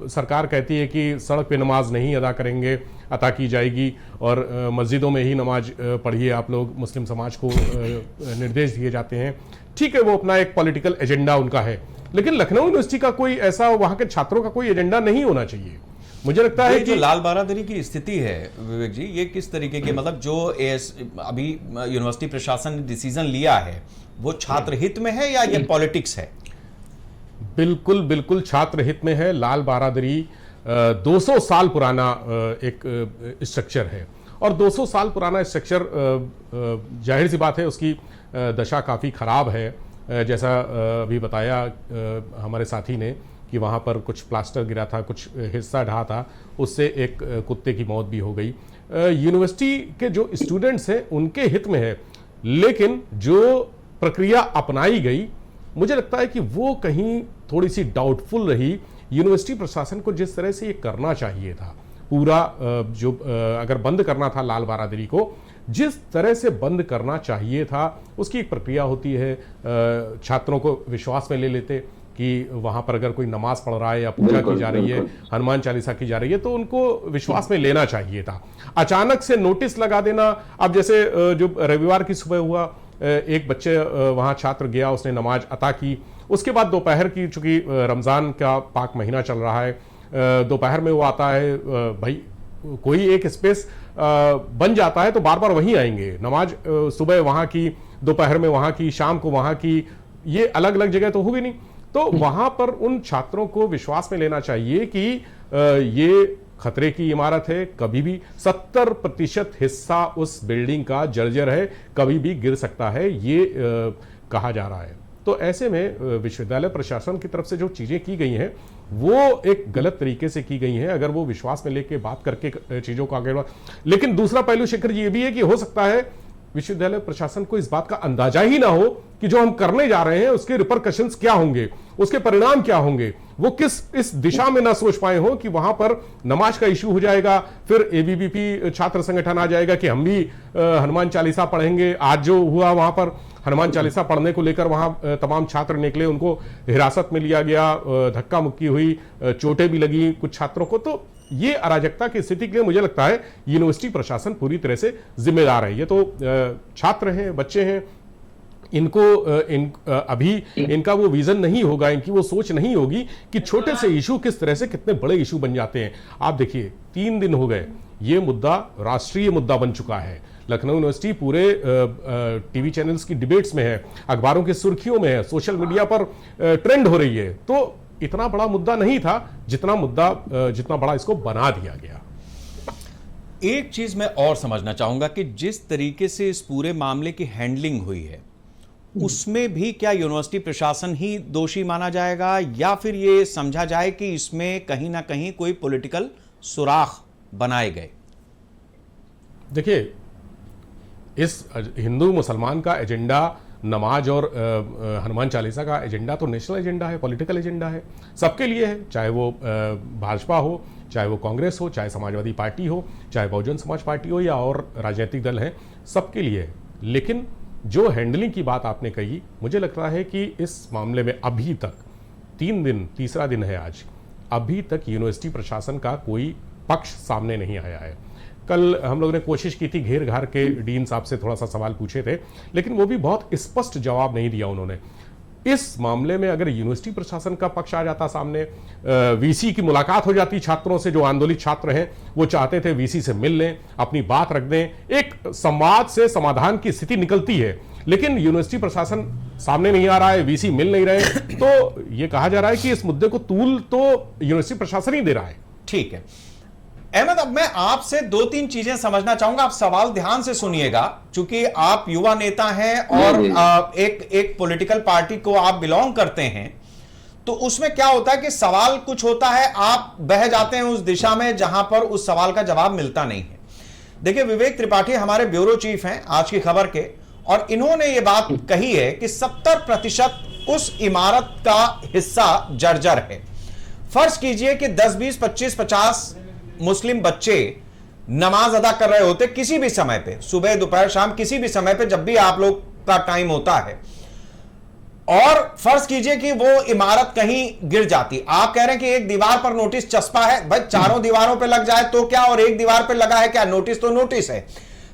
सरकार कहती है कि सड़क पे नमाज नहीं अदा करेंगे, अता की जाएगी, और मस्जिदों में ही नमाज पढ़िए आप लोग, मुस्लिम समाज को निर्देश दिए जाते हैं। ठीक है, वो अपना एक पॉलिटिकल एजेंडा उनका है, लेकिन लखनऊ यूनिवर्सिटी का कोई ऐसा, वहाँ के छात्रों का कोई एजेंडा नहीं होना चाहिए। मुझे लगता है कि जो लाल बारादरी की स्थिति है विवेक जी, ये किस तरीके की, मतलब जो अभी यूनिवर्सिटी प्रशासन ने डिसीजन लिया है वो छात्र हित में है या ये पॉलिटिक्स है? बिल्कुल बिल्कुल छात्र हित में है। लाल बारादरी 200 साल पुराना एक स्ट्रक्चर है, और 200 साल पुराना स्ट्रक्चर जाहिर सी बात है उसकी दशा काफ़ी ख़राब है। जैसा अभी बताया हमारे साथी ने कि वहाँ पर कुछ प्लास्टर गिरा था, कुछ हिस्सा ढहा था, उससे एक कुत्ते की मौत भी हो गई। यूनिवर्सिटी के जो स्टूडेंट्स हैं उनके हित में है, लेकिन जो प्रक्रिया अपनाई गई मुझे लगता है कि वो कहीं थोड़ी सी डाउटफुल रही। यूनिवर्सिटी प्रशासन को जिस तरह से ये करना चाहिए था, पूरा जो अगर बंद करना था लाल बारादरी को, जिस तरह से बंद करना चाहिए था, उसकी एक प्रक्रिया होती है। छात्रों को विश्वास में ले लेते कि वहाँ पर अगर कोई नमाज पढ़ रहा है या पूजा की जा रही है, हनुमान चालीसा की जा रही है, तो उनको विश्वास में लेना चाहिए था। अचानक से नोटिस लगा देना, अब जैसे जो रविवार की सुबह हुआ, एक बच्चे वहाँ छात्र गया, उसने नमाज अता की, उसके बाद दोपहर की, चूंकि रमज़ान का पाक महीना चल रहा है, दोपहर में वो आता है, भाई कोई एक स्पेस बन जाता है तो बार बार वहीं आएंगे। नमाज सुबह वहाँ की, दोपहर में वहाँ की, शाम को वहाँ की, ये अलग अलग जगह तो होगी नहीं। तो वहाँ पर उन छात्रों को विश्वास में लेना चाहिए कि ये खतरे की इमारत है, कभी भी 70% हिस्सा उस बिल्डिंग का जर्जर है, कभी भी गिर सकता है, ये कहा जा रहा है। तो ऐसे में विश्वविद्यालय प्रशासन की तरफ से जो चीज़ें की गई हैं वो एक गलत तरीके से की गई हैं, अगर वो विश्वास में लेके बात करके चीज़ों को आगे बढ़ा। लेकिन दूसरा पहलू शेखर जी ये भी है कि हो सकता है विश्वविद्यालय प्रशासन को इस बात का अंदाजा ही ना हो कि जो हम करने जा रहे हैं उसके रिपरकशंस क्या होंगे, उसके परिणाम क्या होंगे। वो किस इस दिशा में ना सोच पाए हो कि वहां पर नमाज का इशू हो जाएगा, फिर एबीवीपी छात्र संगठन आ जाएगा कि हम भी हनुमान चालीसा पढ़ेंगे। आज जो हुआ वहां पर हनुमान चालीसा पढ़ने को लेकर वहां तमाम छात्र निकले, उनको हिरासत में लिया गया, धक्का मुक्की हुई, चोटें भी लगी कुछ छात्रों को। तो ये अराजकता की स्थिति के लिए मुझे लगता है यूनिवर्सिटी प्रशासन पूरी तरह से जिम्मेदार है। ये तो छात्र हैं, बच्चे हैं, इनको अभी इनका वो विजन नहीं होगा, इनकी वो सोच नहीं होगी कि छोटे से इशू किस तरह से कितने बड़े इशू बन जाते हैं। आप देखिए 3 दिन हो गए, ये मुद्दा राष्ट्रीय मुद्दा बन चुका है। लखनऊ यूनिवर्सिटी पूरे टीवी चैनल्स की डिबेट्स में है, अखबारों की सुर्खियों में है, सोशल मीडिया पर ट्रेंड हो रही है। तो इतना बड़ा मुद्दा नहीं था जितना बड़ा इसको बना दिया गया। एक चीज मैं और समझना चाहूंगा कि जिस तरीके से इस पूरे मामले की हैंडलिंग हुई है, उसमें भी क्या यूनिवर्सिटी प्रशासन ही दोषी माना जाएगा, या फिर ये समझा जाए कि इसमें कहीं ना कहीं कोई पॉलिटिकल सुराख बनाए गए? देखिए, इस हिंदू मुसलमान का एजेंडा, नमाज और हनुमान चालीसा का एजेंडा तो नेशनल एजेंडा है, पॉलिटिकल एजेंडा है, सबके लिए है। चाहे वो भाजपा हो, चाहे वो कांग्रेस हो, चाहे समाजवादी पार्टी हो, चाहे बहुजन समाज पार्टी हो या और राजनीतिक दल हैं, सबके लिए है। लेकिन जो हैंडलिंग की बात आपने कही, मुझे लगता है कि इस मामले में अभी तक 3 दिन, तीसरा दिन है आज, अभी तक यूनिवर्सिटी प्रशासन का कोई पक्ष सामने नहीं आया है। कल हम लोगों ने कोशिश की थी, घेर घार के डीन साहब से थोड़ा सा सवाल पूछे थे, लेकिन वो भी बहुत स्पष्ट जवाब नहीं दिया उन्होंने। इस मामले में अगर यूनिवर्सिटी प्रशासन का पक्ष आ जाता सामने, वीसी की मुलाकात हो जाती छात्रों से, जो आंदोलित छात्र हैं वो चाहते थे वीसी से मिल लें, अपनी बात रख दें, एक संवाद से समाधान की स्थिति निकलती है। लेकिन यूनिवर्सिटी प्रशासन सामने नहीं आ रहा है, वीसी मिल नहीं रहे, तो ये कहा जा रहा है कि इस मुद्दे को तूल तो यूनिवर्सिटी प्रशासन ही दे रहा है। ठीक है अहमद, अब मैं आपसे 2-3 चीजें समझना चाहूंगा, आप सवाल ध्यान से सुनिएगा, क्योंकि आप युवा नेता हैं और एक पॉलिटिकल पार्टी को आप बिलोंग करते हैं। तो उसमें क्या होता है कि सवाल कुछ होता है, आप बह जाते हैं उस दिशा में जहां पर उस सवाल का जवाब मिलता नहीं है। देखिए, विवेक त्रिपाठी हमारे ब्यूरो चीफ हैं आज की खबर के, और इन्होंने ये बात कही है कि 70% उस इमारत का हिस्सा जर्जर है। फर्ज कीजिए कि 10, 20, 25, 50 मुस्लिम बच्चे नमाज अदा कर रहे होते किसी भी समय पे, सुबह, दोपहर, शाम, किसी भी समय पे, जब भी आप लोग का टाइम होता है, और फर्ज कीजिए कि वो इमारत कहीं गिर जाती। आप कह रहे हैं कि एक दीवार पर नोटिस चस्पा है, भाई चारों दीवारों पे लग जाए तो क्या, और एक दीवार पे लगा है क्या, नोटिस तो नोटिस है।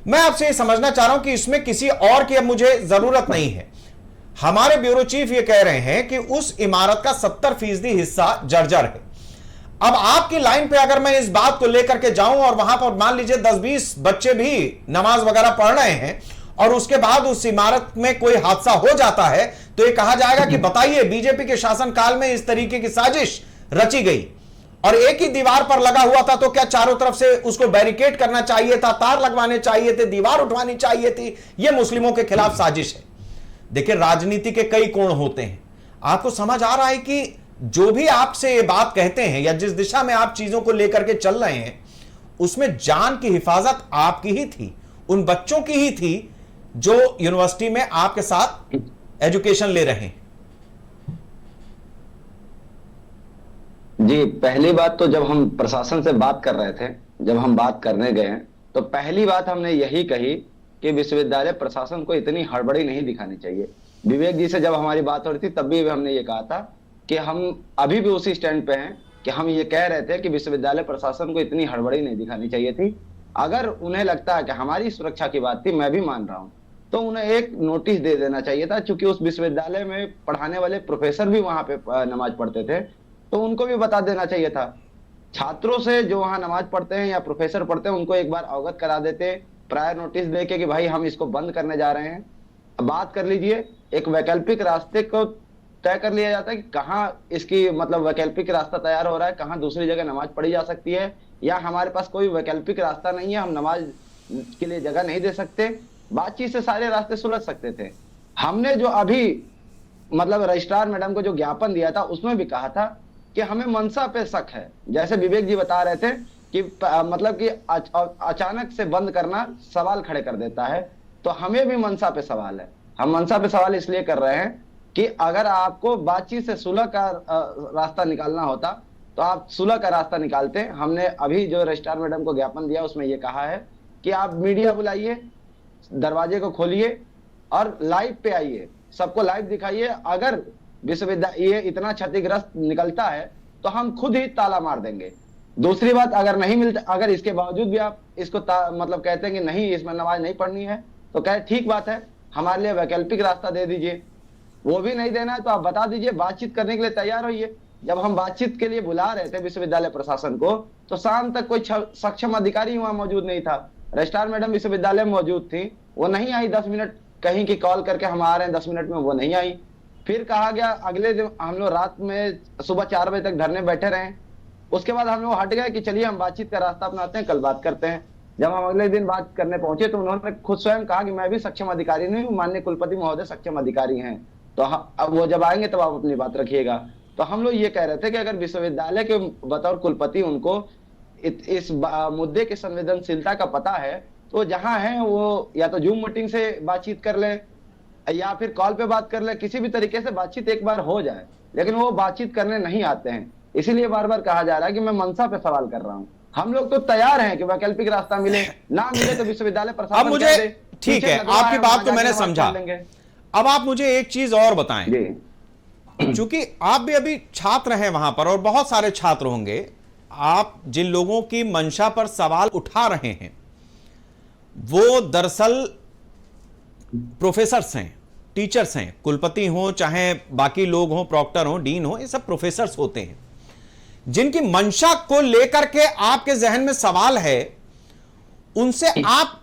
मैं आपसे ये समझना चाह रहा हूं कि इसमें किसी और की अब मुझे जरूरत नहीं है। हमारे ब्यूरो चीफ ये कह रहे हैं कि उस इमारत का 70% हिस्सा जर्जर है। अब आपकी लाइन पे अगर मैं इस बात को लेकर के जाऊं और वहां पर मान लीजिए 10-20 बच्चे भी नमाज वगैरह पढ़ रहे हैं और उसके बाद उस इमारत में कोई हादसा हो जाता है, तो ये कहा जाएगा कि बताइए बीजेपी के शासनकाल में इस तरीके की साजिश रची गई और एक ही दीवार पर लगा हुआ था, तो क्या चारों तरफ से उसको बैरिकेड करना चाहिए था, तार लगवाने चाहिए थे, दीवार उठवानी चाहिए थी? यह मुस्लिमों के खिलाफ साजिश है। देखिए, राजनीति के कई कोण होते हैं। आपको समझ आ रहा है कि जो भी आपसे ये बात कहते हैं या जिस दिशा में आप चीजों को लेकर के चल रहे हैं, उसमें जान की हिफाजत आपकी ही थी, उन बच्चों की ही थी जो यूनिवर्सिटी में आपके साथ एजुकेशन ले रहे हैं। जी, पहली बात तो जब हम प्रशासन से बात कर रहे थे, जब हम बात करने गए, तो पहली बात हमने यही कही कि विश्वविद्यालय प्रशासन को इतनी हड़बड़ी नहीं दिखानी चाहिए। विवेक जी से जब हमारी बात हो रही थी तब भी हमने ये कहा था कि हम अभी भी उसी स्टैंड पे हैं कि हम ये कह रहे थे कि विश्वविद्यालय प्रशासन को इतनी हड़बड़ी नहीं दिखानी चाहिए थी। अगर उन्हें लगता है कि हमारी सुरक्षा की बात थी, मैं भी मान रहा हूँ, तो उन्हें एक नोटिस दे देना चाहिए था। चूंकि उस विश्वविद्यालय में पढ़ाने वाले प्रोफेसर भी वहां पे नमाज पढ़ते थे, तो उनको भी बता देना चाहिए था। छात्रों से जो वहां नमाज पढ़ते हैं या प्रोफेसर पढ़ते हैं, उनको एक बार अवगत करा देते, प्रायर नोटिस देके कि भाई हम इसको बंद करने जा रहे हैं। बात कर लीजिए, एक वैकल्पिक रास्ते को तय कर लिया जाता है कि कहाँ इसकी मतलब वैकल्पिक रास्ता तैयार हो रहा है, कहाँ दूसरी जगह नमाज पढ़ी जा सकती है, या हमारे पास कोई वैकल्पिक रास्ता नहीं है, हम नमाज के लिए जगह नहीं दे सकते। बातचीत से सारे रास्ते सुलझ सकते थे। हमने जो अभी मतलब रजिस्ट्रार मैडम को जो ज्ञापन दिया था, उसमें भी कहा था कि हमें मनसा पे शक है। जैसे विवेक जी बता रहे थे कि मतलब कि अचानक से बंद करना सवाल खड़े कर देता है, तो हमें भी मनसा पे सवाल है। हम मनसा पे सवाल इसलिए कर रहे हैं कि अगर आपको बातचीत से सुलह का रास्ता निकालना होता तो आप सुलह का रास्ता निकालते। हमने अभी जो रजिस्ट्रार मैडम को ज्ञापन दिया उसमें ये कहा है कि आप मीडिया बुलाइए, दरवाजे को खोलिए और लाइव पे आइए, सबको लाइव दिखाइए। अगर विश्वविद्यालय ये इतना क्षतिग्रस्त निकलता है तो हम खुद ही ताला मार देंगे। दूसरी बात, अगर नहीं मिलता, अगर इसके बावजूद भी आप इसको मतलब कहते हैं कि नहीं इसमें नमाज नहीं पढ़नी है, तो कहे ठीक बात है, हमारे लिए वैकल्पिक रास्ता दे दीजिए। वो भी नहीं देना है तो आप बता दीजिए, बातचीत करने के लिए तैयार होइए। जब हम बातचीत के लिए बुला रहे थे विश्वविद्यालय प्रशासन को तो शाम तक कोई सक्षम अधिकारी वहां मौजूद नहीं था। रजिस्ट्रार मैडम विश्वविद्यालय में मौजूद थी, वो नहीं आई। 10 मिनट कहीं की कॉल करके हम आ रहे हैं, 10 मिनट में वो नहीं आई। फिर कहा गया अगले दिन, हम लोग रात में सुबह 4 बजे तक धरने बैठे रहे। उसके बाद हम लोग हट गए कि चलिए हम बातचीत का रास्ता अपनाते हैं, कल बात करते हैं। जब हम अगले दिन बात करने पहुंचे तो उन्होंने खुद स्वयं कहा कि मैं भी सक्षम अधिकारी नहीं हूँ, माननीय कुलपति महोदय सक्षम अधिकारी हैं, तो अब वो जब आएंगे तब आप अपनी बात रखिएगा। तो हम लोग ये कह रहे थे कि अगर विश्वविद्यालय के बतौर कुलपति उनको इस मुद्दे की संवेदनशीलता का पता है तो जहां है वो या तो जूम मीटिंग से बातचीत कर ले या फिर कॉल पे बात कर ले, किसी भी तरीके से बातचीत एक बार हो जाए। लेकिन वो बातचीत करने नहीं आते हैं, इसीलिए बार बार कहा जा रहा है कि मैं मनसा पे सवाल कर रहा हूँ। हम लोग तो तैयार हैं कि वैकल्पिक रास्ता मिले, ना मिले तो विश्वविद्यालय प्रशासन अब मुझे ठीक है, आपकी बात तो मैंने समझा। अब आप मुझे एक चीज और बताएं, चूंकि आप भी अभी छात्र हैं वहां पर और बहुत सारे छात्र होंगे, आप जिन लोगों की मंशा पर सवाल उठा रहे हैं वो दरअसल प्रोफेसर्स हैं, टीचर्स हैं, कुलपति हो चाहे बाकी लोग हो, प्रॉक्टर हो, डीन हो, ये सब प्रोफेसर्स होते हैं जिनकी मंशा को लेकर के आपके जहन में सवाल है। उनसे आप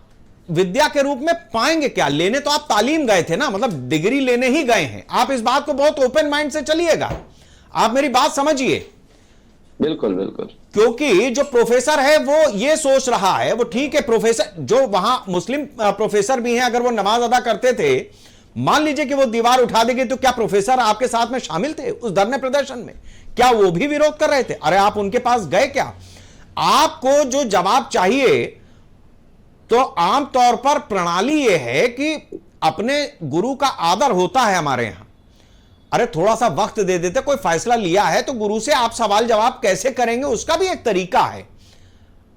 विद्या के रूप में पाएंगे क्या? लेने तो आप तालीम गए थे ना, मतलब डिग्री लेने ही गए हैं। आप इस बात को बहुत ओपन माइंड से चलिएगा, आप मेरी बात समझिए। बिल्कुल बिल्कुल, क्योंकि जो प्रोफेसर है वो ये सोच रहा है, वो ठीक है, प्रोफेसर जो वहां मुस्लिम प्रोफेसर भी हैं, अगर वो नमाज अदा करते थे, मान लीजिए कि वो दीवार उठा देंगे, तो क्या प्रोफेसर आपके साथ में शामिल थे उस धरने प्रदर्शन में? क्या वो भी विरोध कर रहे थे? अरे आप उनके पास गए क्या? आपको जो जवाब चाहिए तो आमतौर पर प्रणाली यह है कि अपने गुरु का आदर होता है हमारे यहां। अरे थोड़ा सा वक्त दे देते, कोई फैसला लिया है तो गुरु से आप सवाल जवाब कैसे करेंगे उसका भी एक तरीका है।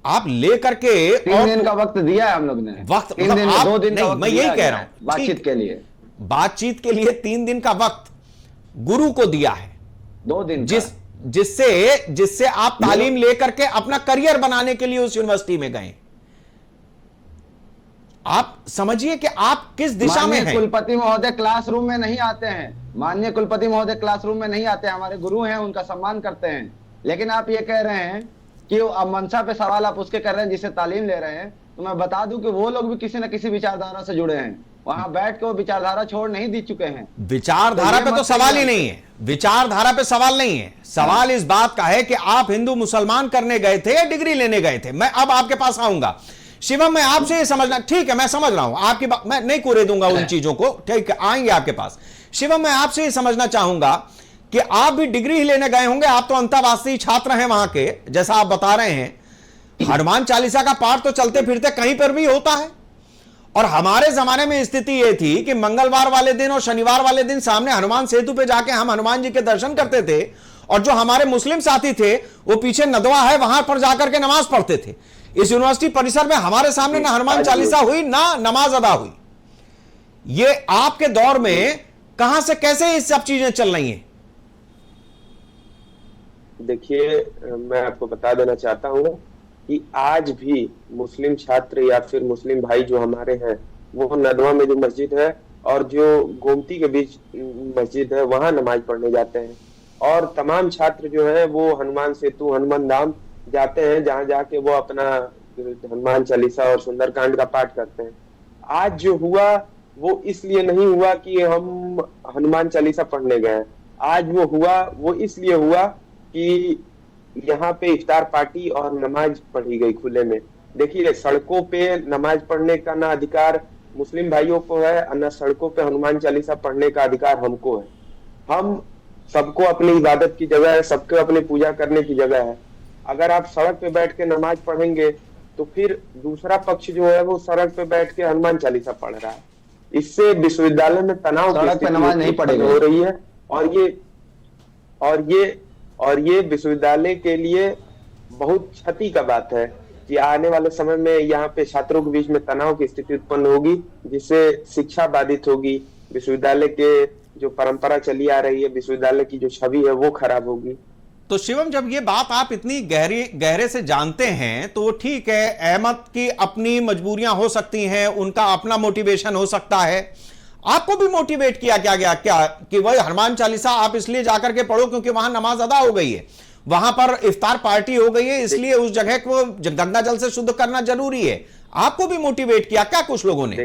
आप ले करके 3 दिन का वक्त दिया है हम लोग ने, वक्त 3 दिन, 2 दिन नहीं, मैं यही कह रहा हूं बातचीत के लिए। बातचीत के लिए 3 दिन का वक्त गुरु को दिया है, 2 दिन जिससे आप तालीम लेकर के अपना करियर बनाने के लिए उस यूनिवर्सिटी में गए। आप समझिए कि आप किस दिशा में हैं। कुलपति महोदय क्लासरूम में नहीं आते हैं, माननीय कुलपति महोदय क्लासरूम में नहीं आते हैं, हमारे गुरु हैं, उनका सम्मान करते हैं। लेकिन आप ये कह रहे हैं कि अब मंशा पे सवाल आप उसके कर रहे हैं जिससे तालीम ले रहे हैं, तो मैं बता दूं कि वो लोग भी किसी न किसी विचारधारा से जुड़े हैं, वहां बैठ के वो विचारधारा छोड़ नहीं दी चुके हैं। विचारधारा पे तो सवाल ही नहीं है, विचारधारा पे सवाल नहीं है। सवाल इस बात का है कि आप हिंदू मुसलमान करने गए थे या डिग्री लेने गए थे। मैं अब आपके पास आऊंगा। शिवम, मैं आपसे ये समझना, ठीक है मैं समझ रहा हूं आपकी बात, मैं नहीं कुरे दूंगा उन चीजों को, ठीक है आएंगे आपके पास। शिवम, मैं आपसे ये समझना चाहूंगा कि आप भी डिग्री ही लेने गए होंगे, आप तो अंतर्वासी छात्र हैं वहां के, जैसा आप बता रहे हैं। हनुमान चालीसा का पाठ तो चलते फिरते कहीं पर भी होता है, और हमारे जमाने में स्थिति यह थी कि मंगलवार वाले दिन और शनिवार वाले दिन सामने हनुमान सेतु पे जाके हम हनुमान जी के दर्शन करते थे, और जो हमारे मुस्लिम साथी थे वो पीछे नदवा है वहां पर जाकर के नमाज पढ़ते थे। इस यूनिवर्सिटी परिसर में हमारे सामने ना हनुमान चालीसा हुई ना नमाज अदा हुई। ये आपके दौर में कहां से कैसे ये सब चीजें चल रही हैं? देखिए, मैं आपको बता देना चाहता हूं कि आज भी मुस्लिम छात्र या फिर मुस्लिम भाई जो हमारे हैं, वो नदवा में जो मस्जिद है और जो गोमती के बीच मस्जिद है वहां नमाज पढ़ने जाते हैं, और तमाम छात्र जो है वो हनुमान सेतु, हनुमान धाम जाते हैं, जहां जाके वो अपना हनुमान चालीसा और सुंदरकांड का पाठ करते हैं। आज जो हुआ वो इसलिए नहीं हुआ कि हम हनुमान चालीसा पढ़ने गए, आज वो हुआ वो इसलिए हुआ कि यहाँ पे इफ्तार पार्टी और नमाज पढ़ी गई खुले में। देखिए, सड़कों पे नमाज पढ़ने का ना अधिकार मुस्लिम भाइयों को है और ना सड़कों पे हनुमान चालीसा पढ़ने का अधिकार हमको है। हम सबको अपनी इबादत की जगह है, सबको अपनी पूजा करने की जगह है। अगर आप सड़क पे बैठ के नमाज पढ़ेंगे तो फिर दूसरा पक्ष जो है वो सड़क पे बैठ के हनुमान चालीसा पढ़ रहा है। इससे विश्वविद्यालय में तनाव की सड़क पे स्थिति नमाज नहीं पढ़ेगा। हो रही है और ये विश्वविद्यालय के लिए बहुत क्षति का बात है कि आने वाले समय में यहाँ पे छात्रों के बीच में तनाव की स्थिति उत्पन्न होगी, जिससे शिक्षा बाधित होगी, विश्वविद्यालय के जो परंपरा चली आ रही है, विश्वविद्यालय की जो छवि है वो खराब होगी। तो शिवम, जब ये बात आप इतनी गहरे से जानते हैं तो ठीक है, अहमद की अपनी मजबूरियां हो सकती हैं, उनका अपना मोटिवेशन हो सकता है। आपको भी मोटिवेट किया क्या गया क्या कि वही हनुमान चालीसा आप इसलिए जाकर के पढ़ो क्योंकि वहां नमाज अदा हो गई है, वहां पर इफ्तार पार्टी हो गई है, इसलिए उस जगह को गंगा जल से शुद्ध करना जरूरी है। आपको भी मोटिवेट किया क्या कुछ लोगों ने?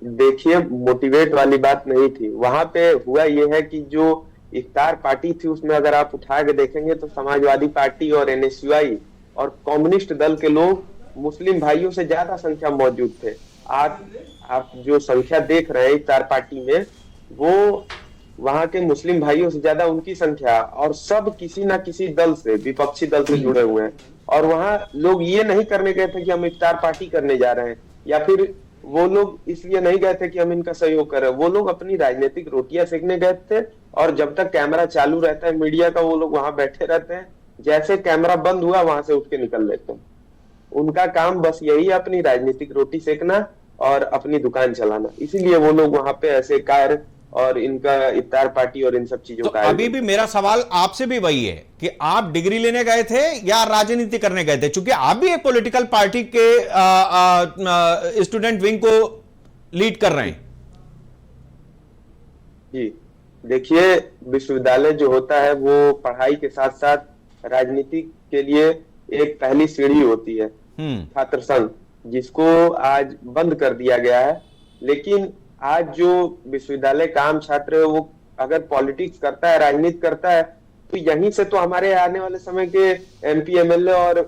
देखिए मोटिवेट वाली बात नहीं थी। वहां पे हुआ यह है कि जो इफ्तार पार्टी थी उसमें अगर आप उठा के देखेंगे तो समाजवादी पार्टी और एनएसयूआई और कम्युनिस्ट दल के लोग मुस्लिम भाइयों से ज्यादा संख्या मौजूद थे। आप जो संख्या देख रहे हैं इफ्तार पार्टी में, वो वहां के मुस्लिम भाइयों से ज्यादा उनकी संख्या, और सब किसी ना किसी दल से, विपक्षी दल से जुड़े हुए हैं। और वहां लोग ये नहीं करने गए थे कि हम इफ्तार पार्टी करने जा रहे हैं, या फिर वो लोग इसलिए नहीं गए थे कि हम इनका सहयोग करें। वो लोग अपनी राजनीतिक रोटियां सेकने गए थे, और जब तक कैमरा चालू रहता है मीडिया का, वो लोग वहां बैठे रहते हैं। जैसे कैमरा बंद हुआ वहां से उठ के निकल लेते हैं। उनका काम बस यही है, अपनी राजनीतिक रोटी सेकना और अपनी दुकान चलाना। इसीलिए वो लोग वहां पे ऐसे कार्य और इनका इफ्तार पार्टी और इन सब चीजों तो का अभी भी मेरा सवाल आपसे भी वही है कि आप डिग्री लेने गए थे या राजनीति करने गए थे, क्योंकि आप भी एक पॉलिटिकल पार्टी के स्टूडेंट विंग को लीड कर रहे हैं। जी देखिए, विश्वविद्यालय जो होता है वो पढ़ाई के साथ साथ राजनीति के लिए एक पहली सीढ़ी होती है। छात्र संघ, जिसको आज बंद कर दिया गया है, लेकिन आज जो विश्वविद्यालय का आम छात्र है वो अगर पॉलिटिक्स करता है, राजनीति करता है, तो यहीं से तो हमारे आने वाले समय के एमपी एमएलए और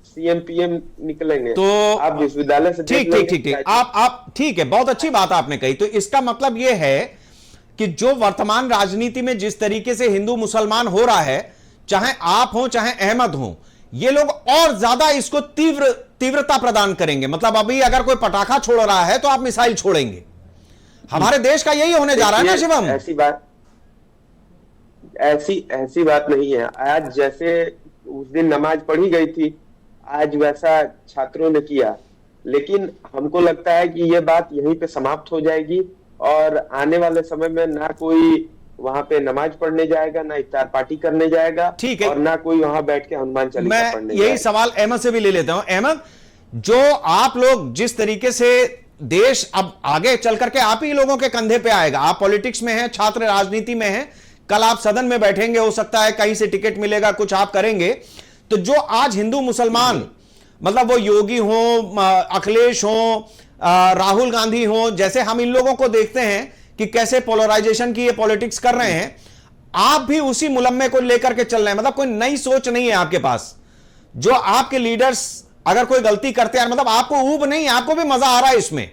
सीएम पीएम निकलेंगे। तो आप विश्वविद्यालय से ठीक आप ठीक है, बहुत अच्छी बात आपने कही। तो इसका मतलब यह है कि जो वर्तमान राजनीति में जिस तरीके से हिंदू मुसलमान हो रहा है, चाहे आप हो चाहे अहमद हो, ये लोग और ज्यादा इसको तीव्रता प्रदान करेंगे। मतलब अभी अगर कोई पटाखा छोड़ रहा है तो आप मिसाइल छोड़ेंगे। हमारे देश का यही होने जा रहा है ना शिवम? ऐसी बात नहीं है। आज जैसे उस दिन नमाज पढ़ी गई थी, आज वैसा छात्रों ने किया, लेकिन हमको लगता है कि ये बात यहीं पे समाप्त हो जाएगी और आने वाले समय में ना कोई वहां पे नमाज पढ़ने जाएगा, ना इफ्तार पार्टी करने जाएगा, ठीक है, और ना कोई वहां बैठ के हनुमान चालीसा पढ़ने जाएगा। यही सवाल अहमद से भी ले लेता हूं। अहमद, जो आप लोग जिस तरीके से देश अब आगे चल करके आप ही लोगों के कंधे पे आएगा, आप पॉलिटिक्स में हैं, छात्र राजनीति में हैं, कल आप सदन में बैठेंगे, हो सकता है कहीं से टिकट मिलेगा, कुछ आप करेंगे। तो जो आज हिंदू मुसलमान, मतलब वो योगी हो, अखिलेश हो, राहुल गांधी हो, जैसे हम इन लोगों को देखते हैं कि कैसे पोलराइजेशन की ये पॉलिटिक्स कर रहे हैं, आप भी उसी मुलम्मे को लेकर के चल रहे हैं। मतलब कोई नई सोच नहीं है आपके पास। जो आपके लीडर्स अगर कोई गलती करते हैं, मतलब आपको ऊब नहीं, आपको भी मजा आ रहा है इसमें।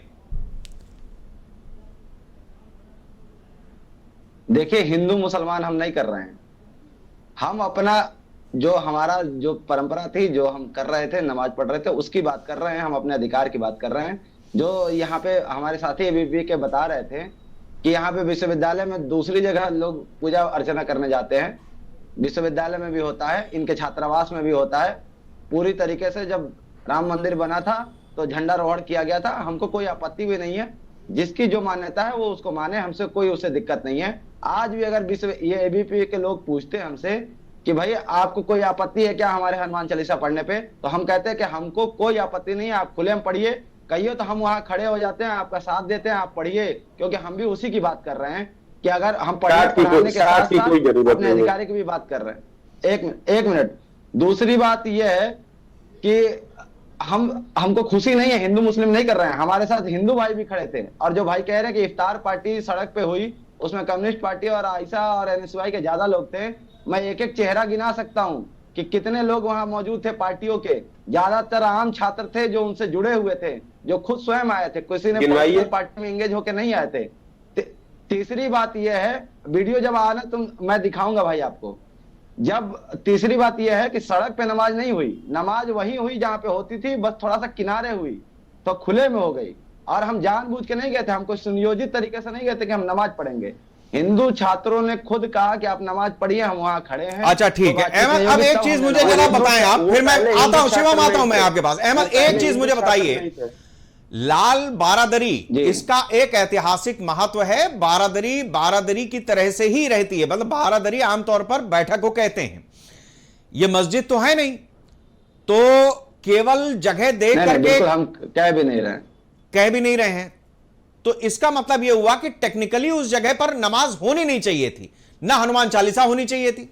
देखिए, हिंदू मुसलमान हम नहीं कर रहे हैं। हम अपना जो हमारा जो परंपरा थी, जो हम कर रहे थे, नमाज पढ़ रहे थे, उसकी बात कर रहे हैं। हम अपने अधिकार की बात कर रहे हैं। जो यहाँ पे हमारे साथी एबीपी के बता रहे थे कि यहाँ पे विश्वविद्यालय में दूसरी जगह लोग पूजा अर्चना करने जाते हैं, विश्वविद्यालय में भी होता है, इनके छात्रावास में भी होता है। पूरी तरीके से जब राम मंदिर बना था तो झंडारोहण किया गया था, हमको कोई आपत्ति भी नहीं है। जिसकी जो मान्यता है वो उसको माने, हमसे कोई उससे दिक्कत नहीं है। आज भी अगर ये एबीपी के लोग पूछते हैं हमसे कि भाई आपको कोई आपत्ति है क्या हमारे हनुमान चालीसा पढ़ने पे, तो हम कहते हैं कि हमको कोई आपत्ति नहीं है, आप खुले में पढ़िए, कहिए तो हम वहां खड़े हो जाते हैं, आपका साथ देते हैं, आप पढ़िए। क्योंकि हम भी उसी की बात कर रहे हैं कि अगर हम पढ़ाने के साथ साथ अपने अधिकारी की भी बात कर रहे हैं। एक मिनट। दूसरी बात यह है कि हमको खुशी नहीं है, हिंदू मुस्लिम नहीं कर रहे हैं, हमारे साथ हिंदू भाई भी खड़े थे। और जो भाई कह रहे हैं कि इफ्तार पार्टी सड़क पे हुई, उसमें कम्युनिस्ट पार्टी और आयशा और एनएसयूआई के ज्यादा लोग थे। मैं एक एक चेहरा गिना सकता हूं कि कितने लोग वहां मौजूद थे पार्टियों के। ज्यादातर आम छात्र थे जो उनसे जुड़े हुए थे, जो खुद स्वयं आए थे, किसी ने पॉलिटिकल पार्टी में एंगेज होकर नहीं आए थे। तीसरी बात यह है, वीडियो जब आना तो मैं दिखाऊंगा भाई आपको। जब तीसरी बात यह है कि सड़क पे नमाज नहीं हुई, नमाज वहीं हुई जहां पे होती थी, बस थोड़ा सा किनारे हुई, तो खुले में हो गई। और हम जानबूझ के नहीं गए थे, हम कोई सुनियोजित तरीके से नहीं गए थे कि हम नमाज पढ़ेंगे। हिंदू छात्रों ने खुद कहा कि आप नमाज पढ़िए, हम वहां खड़े हैं। अच्छा ठीक है अहमद, अब एक चीज मुझे जरा बताएं आप, फिर मैं आता हूं शिवम, आता हूं मैं आपके पास। अहमद एक चीज मुझे बताइए, लाल बारादरी इसका एक ऐतिहासिक महत्व है। बारादरी की तरह से ही रहती है, मतलब बारादरी आमतौर पर बैठक को कहते हैं। ये मस्जिद तो है नहीं, तो केवल जगह देख करके हम कह भी नहीं रहे हैं। तो इसका मतलब यह हुआ कि टेक्निकली उस जगह पर नमाज होनी नहीं चाहिए थी, ना हनुमान चालीसा होनी चाहिए थी,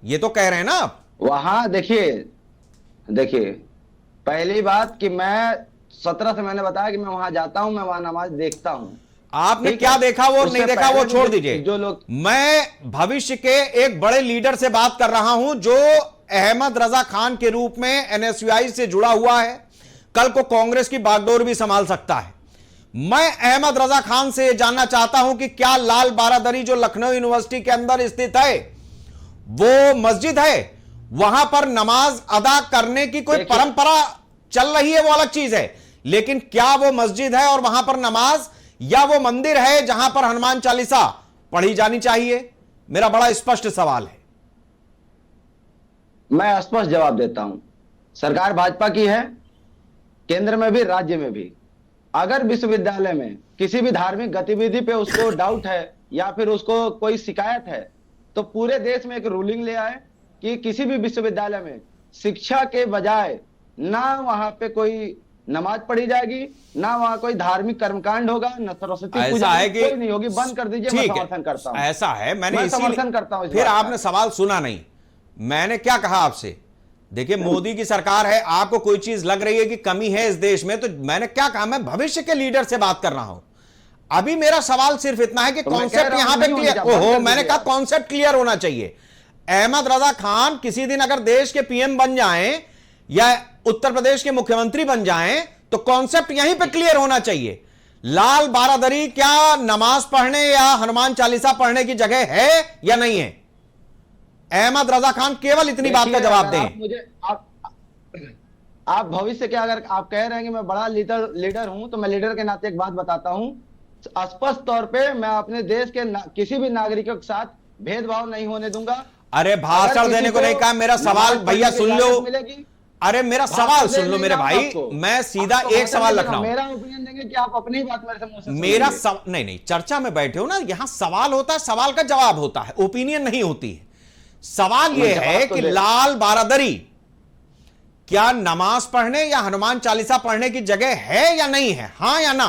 ये तो कह रहे हैं ना आप। वहां देखिए पहली बात कि मैं 17 से मैंने बताया कि मैं वहां जाता हूं, मैं वहां नमाज देखता हूं। आपने क्या देखा वो नहीं देखा वो छोड़ दीजिए, जो लोग, मैं भविष्य के एक बड़े लीडर से बात कर रहा हूं जो अहमद रजा खान के रूप में एनएसयूआई से जुड़ा हुआ है, कल को कांग्रेस की बागडोर भी संभाल सकता है। मैं अहमद रजा खान से जानना चाहता हूं कि क्या लाल बारादरी जो लखनऊ यूनिवर्सिटी के अंदर स्थित है वो मस्जिद है, वहां पर नमाज अदा करने की कोई परंपरा चल रही है वो अलग चीज है, लेकिन क्या वो मस्जिद है और वहां पर नमाज, या वो मंदिर है जहां पर हनुमान चालीसा पढ़ी जानी चाहिए? मेरा बड़ा स्पष्ट सवाल है। मैं स्पष्ट जवाब देता हूं, सरकार भाजपा की है, केंद्र में भी राज्य में भी। अगर विश्वविद्यालय में किसी भी धार्मिक गतिविधि पे उसको डाउट है या फिर उसको कोई शिकायत है, तो पूरे देश में एक रूलिंग ले आए कि किसी भी विश्वविद्यालय में शिक्षा के बजाय ना वहां पे कोई नमाज पढ़ी जाएगी, ना वहां कोई धार्मिक कर्मकांड होगा, न सरस्वती पूजा कोई नहीं होगी, बंद कर दीजिए। मैं समर्थन करता हूं, ऐसा है, मैं समर्थन करता हूं। फिर आपने सवाल सुना नहीं, मैंने क्या कहा आपसे? देखिए मोदी की सरकार है, आपको कोई चीज लग रही है कि कमी है इस देश में, तो मैंने क्या कहा, मैं भविष्य के लीडर से बात कर रहा हूं। अभी मेरा सवाल सिर्फ इतना है कि कॉन्सेप्ट यहां पे क्लियर, ओहो मैंने कहा कॉन्सेप्ट क्लियर होना चाहिए। अहमद रजा खान किसी दिन अगर देश के पीएम बन जाएं या उत्तर प्रदेश के मुख्यमंत्री बन जाएं तो कॉन्सेप्ट यहीं पे क्लियर होना चाहिए। लाल बारादरी क्या नमाज पढ़ने या हनुमान चालीसा पढ़ने की जगह है या नहीं है? अहमद रजा खान केवल इतनी बात का जवाब दें। आप भविष्य के, अगर आप कह रहे हैं कि मैं बड़ा लीडर हूं, तो मैं लीडर के नाते एक बात बताता हूं, स्पष्ट तौर पे मैं अपने देश के किसी भी नागरिकों के साथ भेदभाव नहीं होने दूंगा। अरे भाषण देने को नहीं कहा, मेरा सवाल भैया सुन लो, अरे मेरा सवाल सुन लो मेरे भाई, मैं सीधा एक सवाल रख रहा हूं। मेरा ओपिनियन देंगे कि आप अपनी बात मेरे से मुंह से मेरा नहीं, चर्चा में बैठे हो ना, यहां सवाल होता है, सवाल का जवाब होता है, ओपिनियन नहीं होती है। सवाल यह है कि लाल बारादरी क्या नमाज पढ़ने या हनुमान चालीसा पढ़ने की जगह है या नहीं है, हां या ना?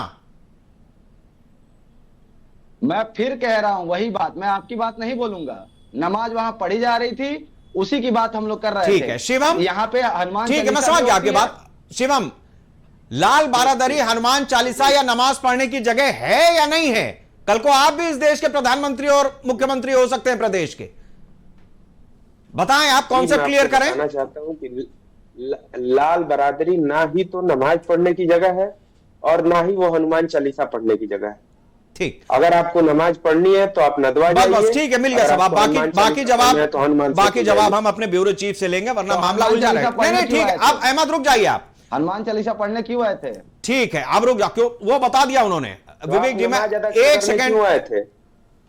मैं फिर कह रहा हूं वही बात, मैं आपकी बात नहीं बोलूंगा। नमाज वहां पढ़ी जा रही थी, उसी की बात हम लोग कर रहे थे। ठीक है शिवम, यहाँ पे हनुमान, ठीक है मैं समझ गया आपकी बात। शिवम, लाल बारादरी हनुमान चालीसा या नमाज पढ़ने की जगह है या नहीं है? कल को आप भी इस देश के प्रधानमंत्री और मुख्यमंत्री हो सकते हैं प्रदेश के, बताएं आप कॉन्सेप्ट क्लियर करें। मैं चाहता हूं कि लाल बारादरी ना ही तो नमाज पढ़ने की जगह है और ना ही वो हनुमान चालीसा पढ़ने की जगह है। ठीक, अगर आपको नमाज पढ़नी है तो आप नदवा जाइए। बस ठीक है, मिल गया सवाल। बाकी जवाब हम अपने ब्यूरो चीफ से लेंगे, वरना मामला उलझा रहा है। नहीं ठीक है, आप अहमद रुक जाइए, आप हनुमान चालीसा पढ़ने क्यों आए थे? ठीक है आप रुक जाओ, क्यों वो बता दिया उन्होंने। विवेक जी मैं एक सेकंड आए थे।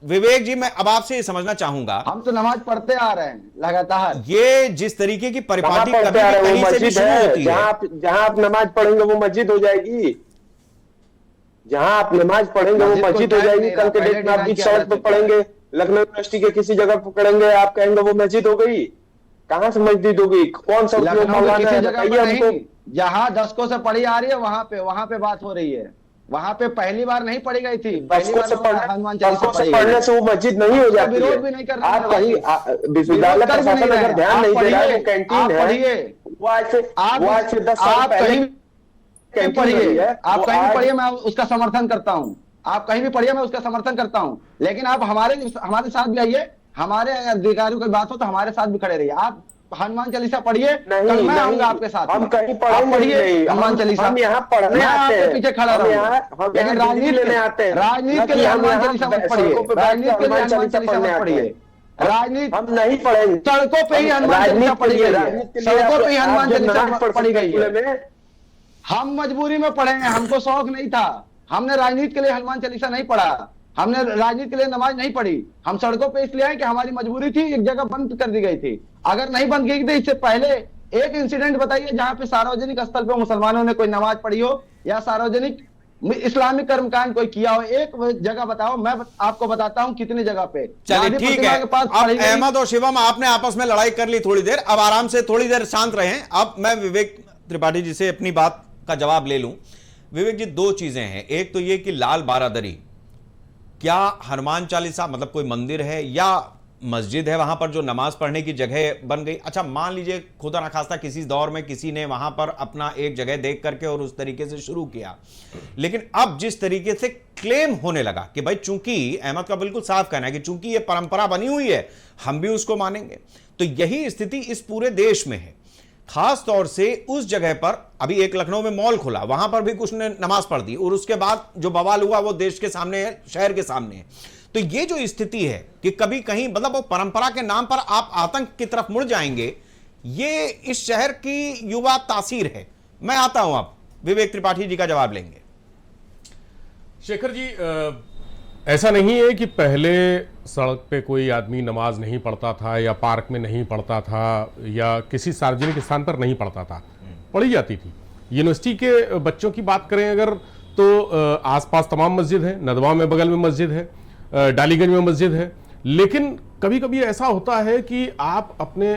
विवेक जी मैं अब आपसे समझना चाहूंगा, हम तो नमाज पढ़ते आ रहे हैं लगातार। ये जिस तरीके की परिपाटी कहीं से भी शुरू होती है, जहां आप नमाज पढ़ेंगे वो मस्जिद हो जाएगी। जहां आप नमाज पढ़ेंगे वो मस्जिद हो जाएगी। कल के डेट में आप बीच सड़क पर पढ़ेंगे, लखनऊ यूनिवर्सिटी के किसी जगह पर पढ़ेंगे, आप कहेंगे वो मस्जिद हो गई। कहां से मस्जिद हो गई? कौन सा किसी जगह जहां दशकों से पढ़ी आ रही है वहां पे बात हो रही है। वहां पे पहली बार नहीं पढ़ी गई थी, हनुमान चालीसा पढ़ने से वो मस्जिद नहीं हो जाती। विरोध भी नहीं कर रहे। आप कहीं विश्वविद्यालय प्रशासन अगर ध्यान नहीं दे रहा है, वो कैंटीन है, वो आज से 10 साल पहले पढ़िए, आप कहीं भी पढ़िए, मैं उसका समर्थन करता हूं। आप कहीं भी पढ़िए, मैं उसका समर्थन करता हूं, लेकिन आप हमारे साथ भी आइए, हमारे अधिकारियों की बात हो तो हमारे साथ भी खड़े रहिए। आप हनुमान चालीसा पढ़िए, कल मैं आऊंगा आपके साथ। हम कहीं पढ़िए हनुमान चालीसा, हम यहाँ पढ़ने आते हैं, पीछे खड़ा रहूंगा, लेकिन राजनीति लेने आते हैं। राजनीति के लिए हनुमान चालीसा मत पढ़िए, राजनीति के लिए हनुमान चालीसा मत पढ़िए। राजनीति हम नहीं पढ़ेंगे, सड़कों पे ही हनुमान चालीसा पढ़ी गई है, सड़कों पे ही हनुमान चालीसा पढ़ी गई है। हम मजबूरी में पढ़े हैं, हमको शौक नहीं था। हमने राजनीति के लिए हनुमान चालीसा नहीं पढ़ा, हमने राजनीति के लिए नमाज नहीं पढ़ी। हम सड़कों पे इसलिए आए कि हमारी मजबूरी थी, एक जगह बंद कर दी गई थी। अगर नहीं बंद की गई, इससे पहले एक इंसिडेंट बताइए जहां पे सार्वजनिक स्थल पे मुसलमानों ने कोई नमाज पढ़ी हो या सार्वजनिक इस्लामिक कर्मकांड कोई किया हो। एक जगह बताओ, मैं आपको बताता हूं कितनी जगह पे। चलिए ठीक है, अब अहमद और शिवम आपने आपस में लड़ाई कर ली थोड़ी देर, अब आराम से थोड़ी देर शांत रहें। अब मैं विवेक त्रिपाठी जी से अपनी बात का जवाब ले लूं। विवेक जी, दो चीजें हैं, एक तो ये कि लाल बारादरी क्या हनुमान चालीसा मतलब कोई मंदिर है या मस्जिद है वहां पर जो नमाज पढ़ने की जगह बन गई? अच्छा, मान लीजिए खुदा ना खास्ता किसी दौर में किसी ने वहां पर अपना एक जगह देख करके और उस तरीके से शुरू किया, लेकिन अब जिस तरीके से क्लेम होने लगा कि भाई चूंकि अहमद का बिल्कुल साफ कहना है कि चूंकि ये परंपरा बनी हुई है हम भी उसको मानेंगे, तो यही स्थिति इस पूरे देश में है। खास तौर से उस जगह पर अभी एक लखनऊ में मॉल खुला, वहां पर भी कुछ ने नमाज पढ़ दी और उसके बाद जो बवाल हुआ वो देश के सामने है, शहर के सामने है। तो ये जो स्थिति है कि कभी कहीं मतलब वो परंपरा के नाम पर आप आतंक की तरफ मुड़ जाएंगे, ये इस शहर की युवा तासीर है। मैं आता हूं, आप विवेक त्रिपाठी जी का जवाब लेंगे। शेखर जी, ऐसा नहीं है कि पहले सड़क पे कोई आदमी नमाज नहीं पढ़ता था या पार्क में नहीं पढ़ता था या किसी सार्वजनिक स्थान पर नहीं पढ़ता था, पढ़ी जाती थी। यूनिवर्सिटी के बच्चों की बात करें अगर तो आसपास तमाम मस्जिद है, नदवा में बगल में मस्जिद है, डालीगंज में मस्जिद है। लेकिन कभी कभी ऐसा होता है कि आप अपने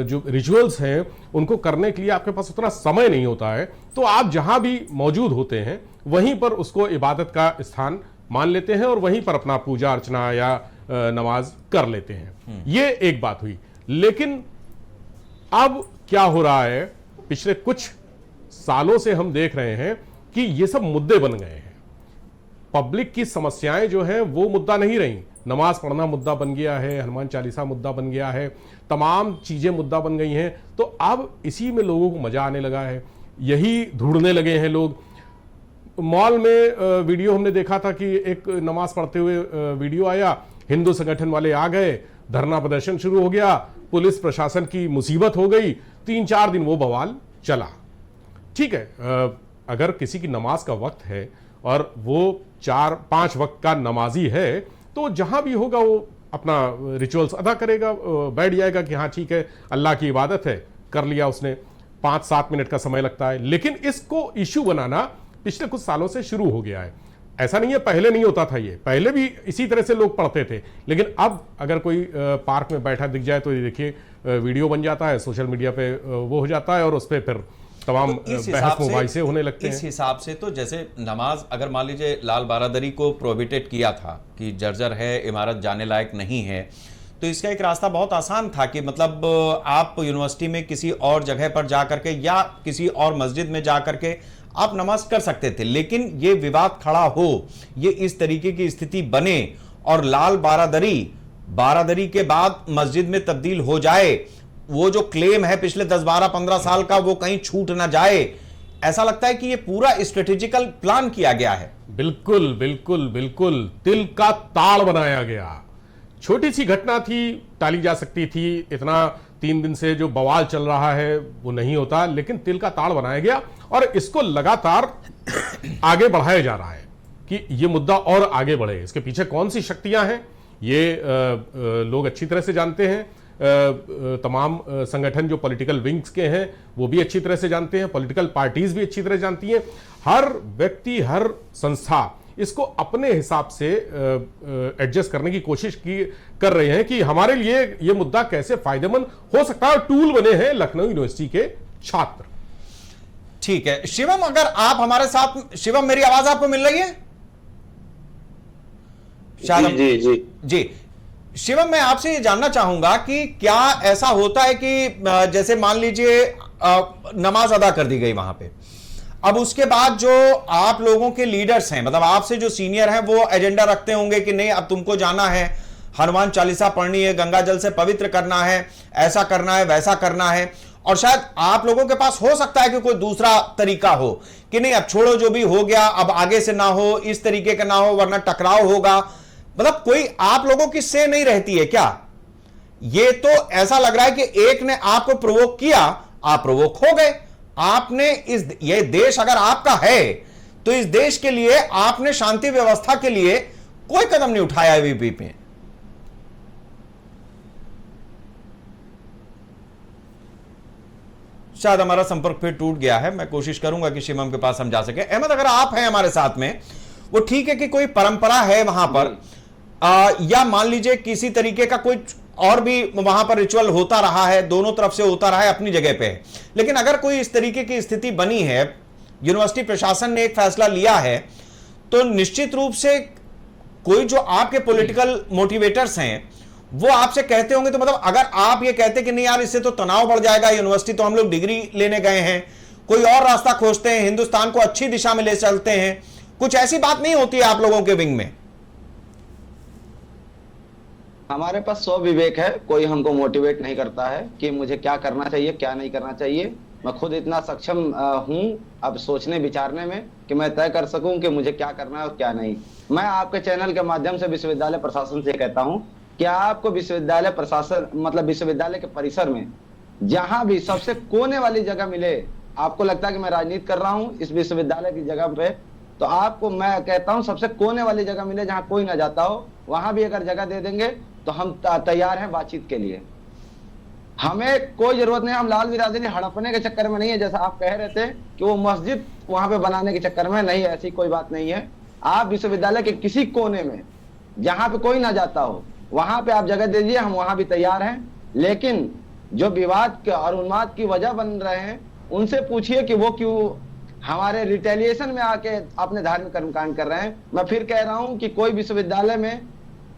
जो रिचुअल्स हैं उनको करने के लिए आपके पास उतना समय नहीं होता है, तो आप जहां भी मौजूद होते हैं वहीं पर उसको इबादत का स्थान मान लेते हैं और वहीं पर अपना पूजा अर्चना या नमाज कर लेते हैं। ये एक बात हुई। लेकिन अब क्या हो रहा है, पिछले कुछ सालों से हम देख रहे हैं कि ये सब मुद्दे बन गए हैं। पब्लिक की समस्याएं जो है वो मुद्दा नहीं रही। नमाज पढ़ना मुद्दा बन गया है, हनुमान चालीसा मुद्दा बन गया है, तमाम चीजें मुद्दा बन गई हैं। तो अब इसी में लोगों को मजा आने लगा है, यही ढूंढने लगे हैं लोग। मॉल में वीडियो हमने देखा था कि एक नमाज पढ़ते हुए वीडियो आया, हिंदू संगठन वाले आ गए, धरना प्रदर्शन शुरू हो गया, पुलिस प्रशासन की मुसीबत हो गई, 3-4 दिन वो बवाल चला। ठीक है, अगर किसी की नमाज का वक्त है और वो 4-5 वक्त का नमाजी है तो जहां भी होगा वो अपना रिचुअल्स अदा करेगा, बैठ जाएगा कि हाँ ठीक है अल्लाह की इबादत है, कर लिया उसने। 5-7 मिनट का समय लगता है। लेकिन इसको इश्यू बनाना पिछले कुछ सालों से शुरू हो गया है। ऐसा नहीं है पहले नहीं होता था, ये पहले भी इसी तरह से लोग पढ़ते थे। लेकिन अब अगर कोई पार्क में बैठा दिख जाए तो ये देखिए वीडियो बन जाता है, सोशल मीडिया पे वो हो जाता है और उस पर फिर तमाम बहस मुबाहिसे होने लगते हैं। इस हिसाब से तो जैसे नमाज अगर मान लीजिए लाल बारादरी को प्रोहिबिटेड किया था कि जर्जर है, इमारत जाने लायक नहीं है, तो इसका एक रास्ता बहुत आसान था कि मतलब आप यूनिवर्सिटी में किसी और जगह पर जा करके या किसी और मस्जिद में जा करके आप नमाज कर सकते थे। लेकिन ये विवाद खड़ा हो, ये इस तरीके की स्थिति बने और लाल बारादरी के बाद मस्जिद में तब्दील हो जाए, वो जो क्लेम है पिछले 10-12-15 साल का वो कहीं छूट ना जाए, ऐसा लगता है कि ये पूरा स्ट्रेटेजिकल प्लान किया गया है। बिल्कुल बिल्कुल बिल्कुल, तिल का ताड़ बनाया गया। छोटी सी घटना थी, टाली जा सकती थी, इतना 3 दिन से जो बवाल चल रहा है वो नहीं होता, लेकिन तिल का ताड़ बनाया गया और इसको लगातार आगे बढ़ाया जा रहा है कि ये मुद्दा और आगे बढ़े। इसके पीछे कौन सी शक्तियां हैं ये लोग अच्छी तरह से जानते हैं। तमाम संगठन जो पॉलिटिकल विंग्स के हैं वो भी अच्छी तरह से जानते हैं, पॉलिटिकल पार्टीज भी अच्छी तरह जानती हैं। हर व्यक्ति, हर संस्था इसको अपने हिसाब से एडजस्ट करने की कोशिश कर रहे हैं कि हमारे लिए ये मुद्दा कैसे फायदेमंद हो सकता है। टूल बने हैं लखनऊ यूनिवर्सिटी के छात्र। ठीक है शिवम, अगर आप हमारे साथ, शिवम मेरी आवाज आपको मिल रही है? जी शिवम, मैं आपसे ये जानना चाहूंगा कि क्या ऐसा होता है कि जैसे मान लीजिए नमाज अदा कर दी गई वहां पे, अब उसके बाद जो आप लोगों के लीडर्स हैं, मतलब आपसे जो सीनियर हैं, वो एजेंडा रखते होंगे कि नहीं अब तुमको जाना है, हनुमान चालीसा पढ़नी है, गंगा जल से पवित्र करना है, ऐसा करना है, वैसा करना है, और शायद आप लोगों के पास हो सकता है कि कोई दूसरा तरीका हो कि नहीं अब छोड़ो जो भी हो गया, अब आगे से ना हो, इस तरीके का ना हो वरना टकराव होगा। मतलब कोई आप लोगों की से नहीं रहती है क्या? ये तो ऐसा लग रहा है कि एक ने आपको प्रोवोक किया, आप प्रोवोक हो गए, आपने ये देश अगर आपका है तो इस देश के लिए आपने शांति व्यवस्था के लिए कोई कदम नहीं उठाया एबीवीपी पे। शायद हमारा संपर्क फिर टूट गया है। मैं कोशिश करूंगा कि शिवम के पास हम जा सके। अहमद, अगर आप हैं हमारे साथ में, वो ठीक है कि कोई परंपरा है वहां पर, या मान लीजिए किसी तरीके का कोई और भी वहां पर रिचुअल होता रहा है, दोनों तरफ से होता रहा है, अपनी जगह पे है, लेकिन अगर कोई इस तरीके की स्थिति बनी है, यूनिवर्सिटी प्रशासन ने एक फैसला लिया है, तो निश्चित रूप से कोई जो आपके पॉलिटिकल मोटिवेटर्स हैं वो आपसे कहते होंगे, तो मतलब अगर आप ये कहते कि नहीं यार इससे तो तनाव बढ़ जाएगा, यूनिवर्सिटी तो हम लोग डिग्री लेने गए हैं, कोई और रास्ता खोजते हैं, हिंदुस्तान को अच्छी दिशा में ले चलते हैं, कुछ ऐसी बात नहीं होती है आप लोगों के विंग में? हमारे पास स्व विवेक है, कोई हमको मोटिवेट नहीं करता है कि मुझे क्या करना चाहिए क्या नहीं करना चाहिए। मैं खुद इतना सक्षम हूं अब सोचने विचारने में कि मैं तय कर सकूं कि मुझे क्या करना है और क्या नहीं। मैं आपके चैनल के माध्यम से विश्वविद्यालय प्रशासन से कहता हूं कि आपको विश्वविद्यालय प्रशासन मतलब विश्वविद्यालय के परिसर में जहां भी सबसे कोने वाली जगह मिले, आपको लगता है कि मैं राजनीति कर रहा हूं इस विश्वविद्यालय की जगह पे, तो आपको मैं कहता हूं सबसे कोने वाली जगह मिले जहां कोई ना जाता हो, वहां भी अगर जगह दे देंगे तो हम तैयार हैं बातचीत के लिए। हमें कोई जरूरत नहीं, हम लाल बिरादरी हड़पने के चक्कर में नहीं है, जैसा आप कह रहे थे कि वो मस्जिद वहां पे बनाने के चक्कर में नहीं, ऐसी कोई बात नहीं है। आप विश्वविद्यालय के किसी कोने में जहां पे कोई ना जाता हो वहां पे आप जगह दे दीजिए, हम वहां भी तैयार हैं। लेकिन जो विवाद के और उन्माद की वजह बन रहे हैं उनसे पूछिए कि वो क्यों हमारे रिटेलिएशन में आके अपने धार्मिक कर्मकांड कर रहे हैं। मैं फिर कह रहा हूं कि कोई विश्वविद्यालय में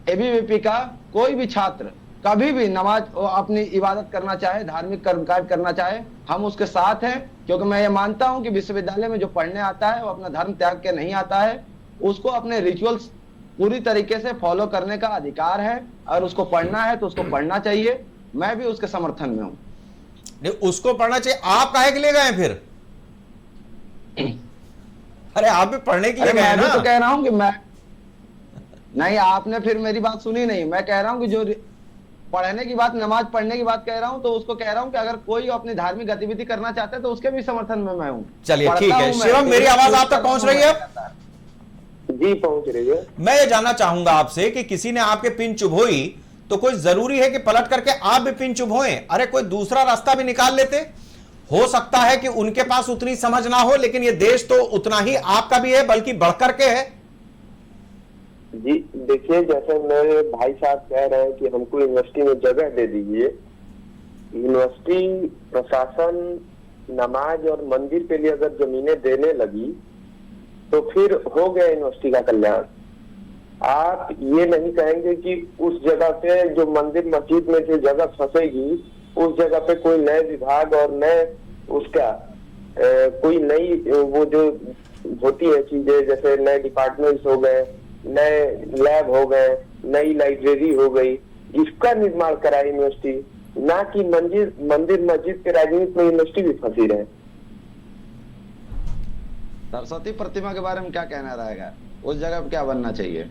एबीवीपी का कोई भी छात्र कभी भी नमाज अपनी इबादत करना चाहे, धार्मिक कर्मकांड करना चाहे, हम उसके साथ हैं, क्योंकि मैं ये मानता हूं कि विश्वविद्यालय में जो पढ़ने आता है वो अपना धर्म त्याग के नहीं आता है, उसको अपने रिचुअल्स पूरी तरीके से फॉलो करने का अधिकार है, और उसको पढ़ना है तो उसको पढ़ना चाहिए। मैं भी उसके समर्थन में हूं। उसको पढ़ना चाहिए। आप काहे के लिए गए फिर? अरे आप भी पढ़ने के लिए गए ना? तो कह रहा हूं कि मैं नहीं, आपने फिर मेरी बात सुनी नहीं। मैं कह रहा हूं कि जो पढ़ने की बात, नमाज पढ़ने की बात कह रहा हूं, तो उसको कह रहा हूं कि अगर कोई अपनी धार्मिक गतिविधि करना चाहता है तो उसके भी समर्थन में मैं हूं। चलिए ठीक है। शिवम, मेरी आवाज आप तक पहुंच रही है? जी पहुंच रही है। मैं ये जानना चाहूंगा आपसे कि किसी ने आपके पिन चुभोई तो कोई जरूरी है कि पलट करके आप भी पिन चुभोएं? अरे कोई दूसरा रास्ता भी निकाल लेते। हो सकता है कि उनके पास उतनी समझ ना हो, लेकिन ये देश तो उतना ही आपका भी है, बल्कि बढ़कर के है। जी देखिए, जैसे मेरे भाई साहब कह रहे हैं कि हमको यूनिवर्सिटी में जगह दे दीजिए, यूनिवर्सिटी प्रशासन नमाज और मंदिर के लिए अगर जमीनें देने लगी तो फिर हो गया यूनिवर्सिटी का कल्याण। आप ये नहीं कहेंगे कि उस जगह पे जो मंदिर मस्जिद में जो जगह फंसेगी उस जगह पे कोई नए विभाग और नए उसका कोई नई वो जो होती है चीजें, जैसे नए डिपार्टमेंट्स हो गए, नए लैब हो गए, नई लाइब्रेरी हो गई, इसका निर्माण कराए यूनिवर्सिटी, ना कि मंदिर मस्जिद के राजनीति में यूनिवर्सिटी भी फंसी रहे। सरस्वती प्रतिमा के बारे में क्या कहना रहेगा? उस जगह पे क्या बनना चाहिए?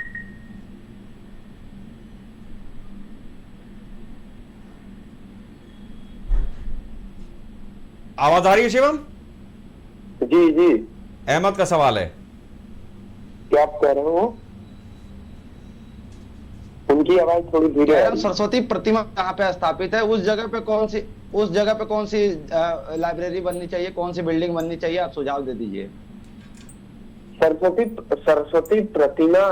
आवाज आ रही है शिवम? जी जी। अहमद का सवाल है। क्या आप कह रहे हो? उनकी आवाज थोड़ी धीरे है। सरस्वती प्रतिमा कहाँ पे स्थापित है? उस जगह पे कौन सी लाइब्रेरी बननी चाहिए, कौन सी बिल्डिंग बननी चाहिए? आप सुझाव दे दीजिए। सरस्वती प्रतिमा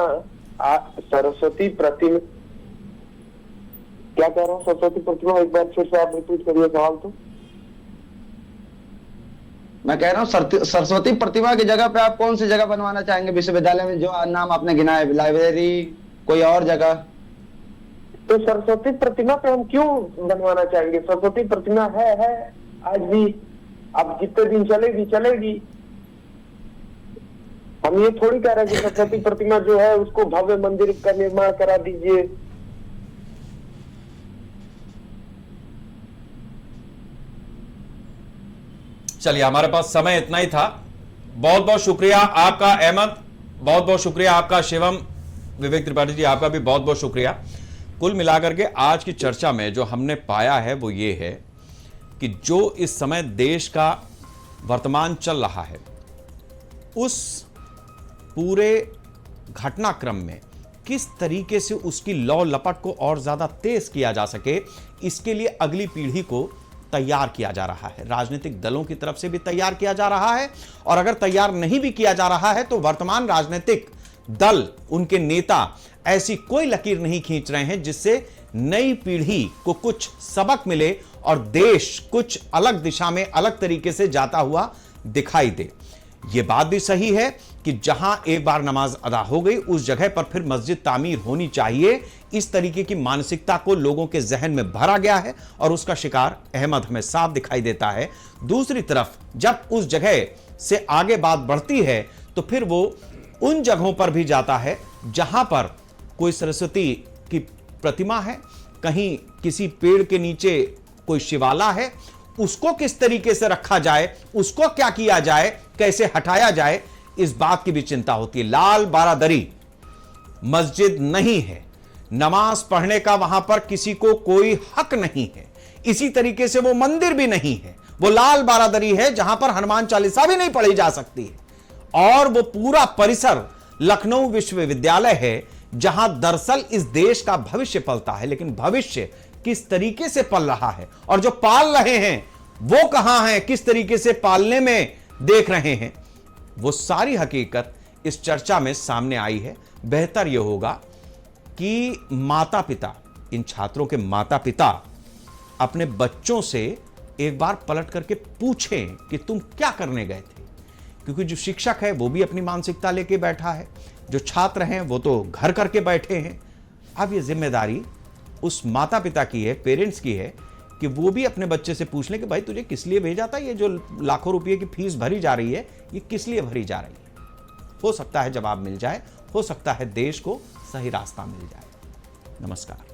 क्या कह रहा हूँ? सरस्वती प्रतिमा एक बार फिर से आप रिपीट करिए सवाल। तो मैं कह रहा हूँ सरस्वती प्रतिमा की जगह पे आप कौन सी जगह बनवाना चाहेंगे विश्वविद्यालय में? जो नाम आपने गिना है, लाइब्रेरी, कोई और जगह? तो सरस्वती प्रतिमा पे हम क्यों बनवाना चाहेंगे? सरस्वती प्रतिमा है आज भी, अब जितने दिन चलेगी। हम ये थोड़ी कह रहे हैं कि सरस्वती प्रतिमा जो है उसको भव्य मंदिर का निर्माण करा दीजिए। चलिए, हमारे पास समय इतना ही था। बहुत बहुत शुक्रिया आपका अहमद, बहुत बहुत शुक्रिया आपका शिवम। विवेक त्रिपाठी जी, आपका भी बहुत बहुत शुक्रिया। कुल मिलाकर के आज की चर्चा में जो हमने पाया है वो ये है कि जो इस समय देश का वर्तमान चल रहा है, उस पूरे घटनाक्रम में किस तरीके से उसकी लौ लपट को और ज्यादा तेज किया जा सके, इसके लिए अगली पीढ़ी को तैयार किया जा रहा है। राजनीतिक दलों की तरफ से भी तैयार किया जा रहा है, और अगर तैयार नहीं भी किया जा रहा है तो वर्तमान राजनीतिक दल, उनके नेता ऐसी कोई लकीर नहीं खींच रहे हैं जिससे नई पीढ़ी को कुछ सबक मिले और देश कुछ अलग दिशा में, अलग तरीके से जाता हुआ दिखाई दे। यह बात भी सही है कि जहां एक बार नमाज अदा हो गई, उस जगह पर फिर मस्जिद तामीर होनी चाहिए। इस तरीके की मानसिकता को लोगों के जहन में भरा गया है और उसका शिकार अहमद हमें साफ दिखाई देता है। दूसरी तरफ जब उस जगह से आगे बात बढ़ती है तो फिर वो उन जगहों पर भी जाता है जहां पर कोई सरस्वती की प्रतिमा है, कहीं किसी पेड़ के नीचे कोई शिवाला है, उसको किस तरीके से रखा जाए, उसको क्या किया जाए, कैसे हटाया जाए, इस बात की भी चिंता होती है। लाल बारादरी मस्जिद नहीं है, नमाज पढ़ने का वहां पर किसी को कोई हक नहीं है। इसी तरीके से वो मंदिर भी नहीं है, वो लाल बारादरी है जहां पर हनुमान चालीसा भी नहीं पढ़ी जा सकती है। और वो पूरा परिसर लखनऊ विश्वविद्यालय है जहां दरअसल इस देश का भविष्य पलता है। लेकिन भविष्य किस तरीके से पल रहा है और जो पाल रहे हैं वो कहां हैं, किस तरीके से पालने में देख रहे हैं, वो सारी हकीकत इस चर्चा में सामने आई है। बेहतर यह होगा कि माता पिता, इन छात्रों के माता पिता अपने बच्चों से एक बार पलट करके पूछें कि तुम क्या करने गए थे, क्योंकि जो शिक्षक है वो भी अपनी मानसिकता लेके बैठा है, जो छात्र हैं वो तो घर करके बैठे हैं। अब ये जिम्मेदारी उस माता पिता की है, पेरेंट्स की है कि वो भी अपने बच्चे से पूछ लें कि भाई तुझे किस लिए भेजा था, ये जो लाखों रुपए की फीस भरी जा रही है ये किस लिए भरी जा रही है। हो सकता है जवाब मिल जाए, हो सकता है देश को सही रास्ता मिल जाए। नमस्कार।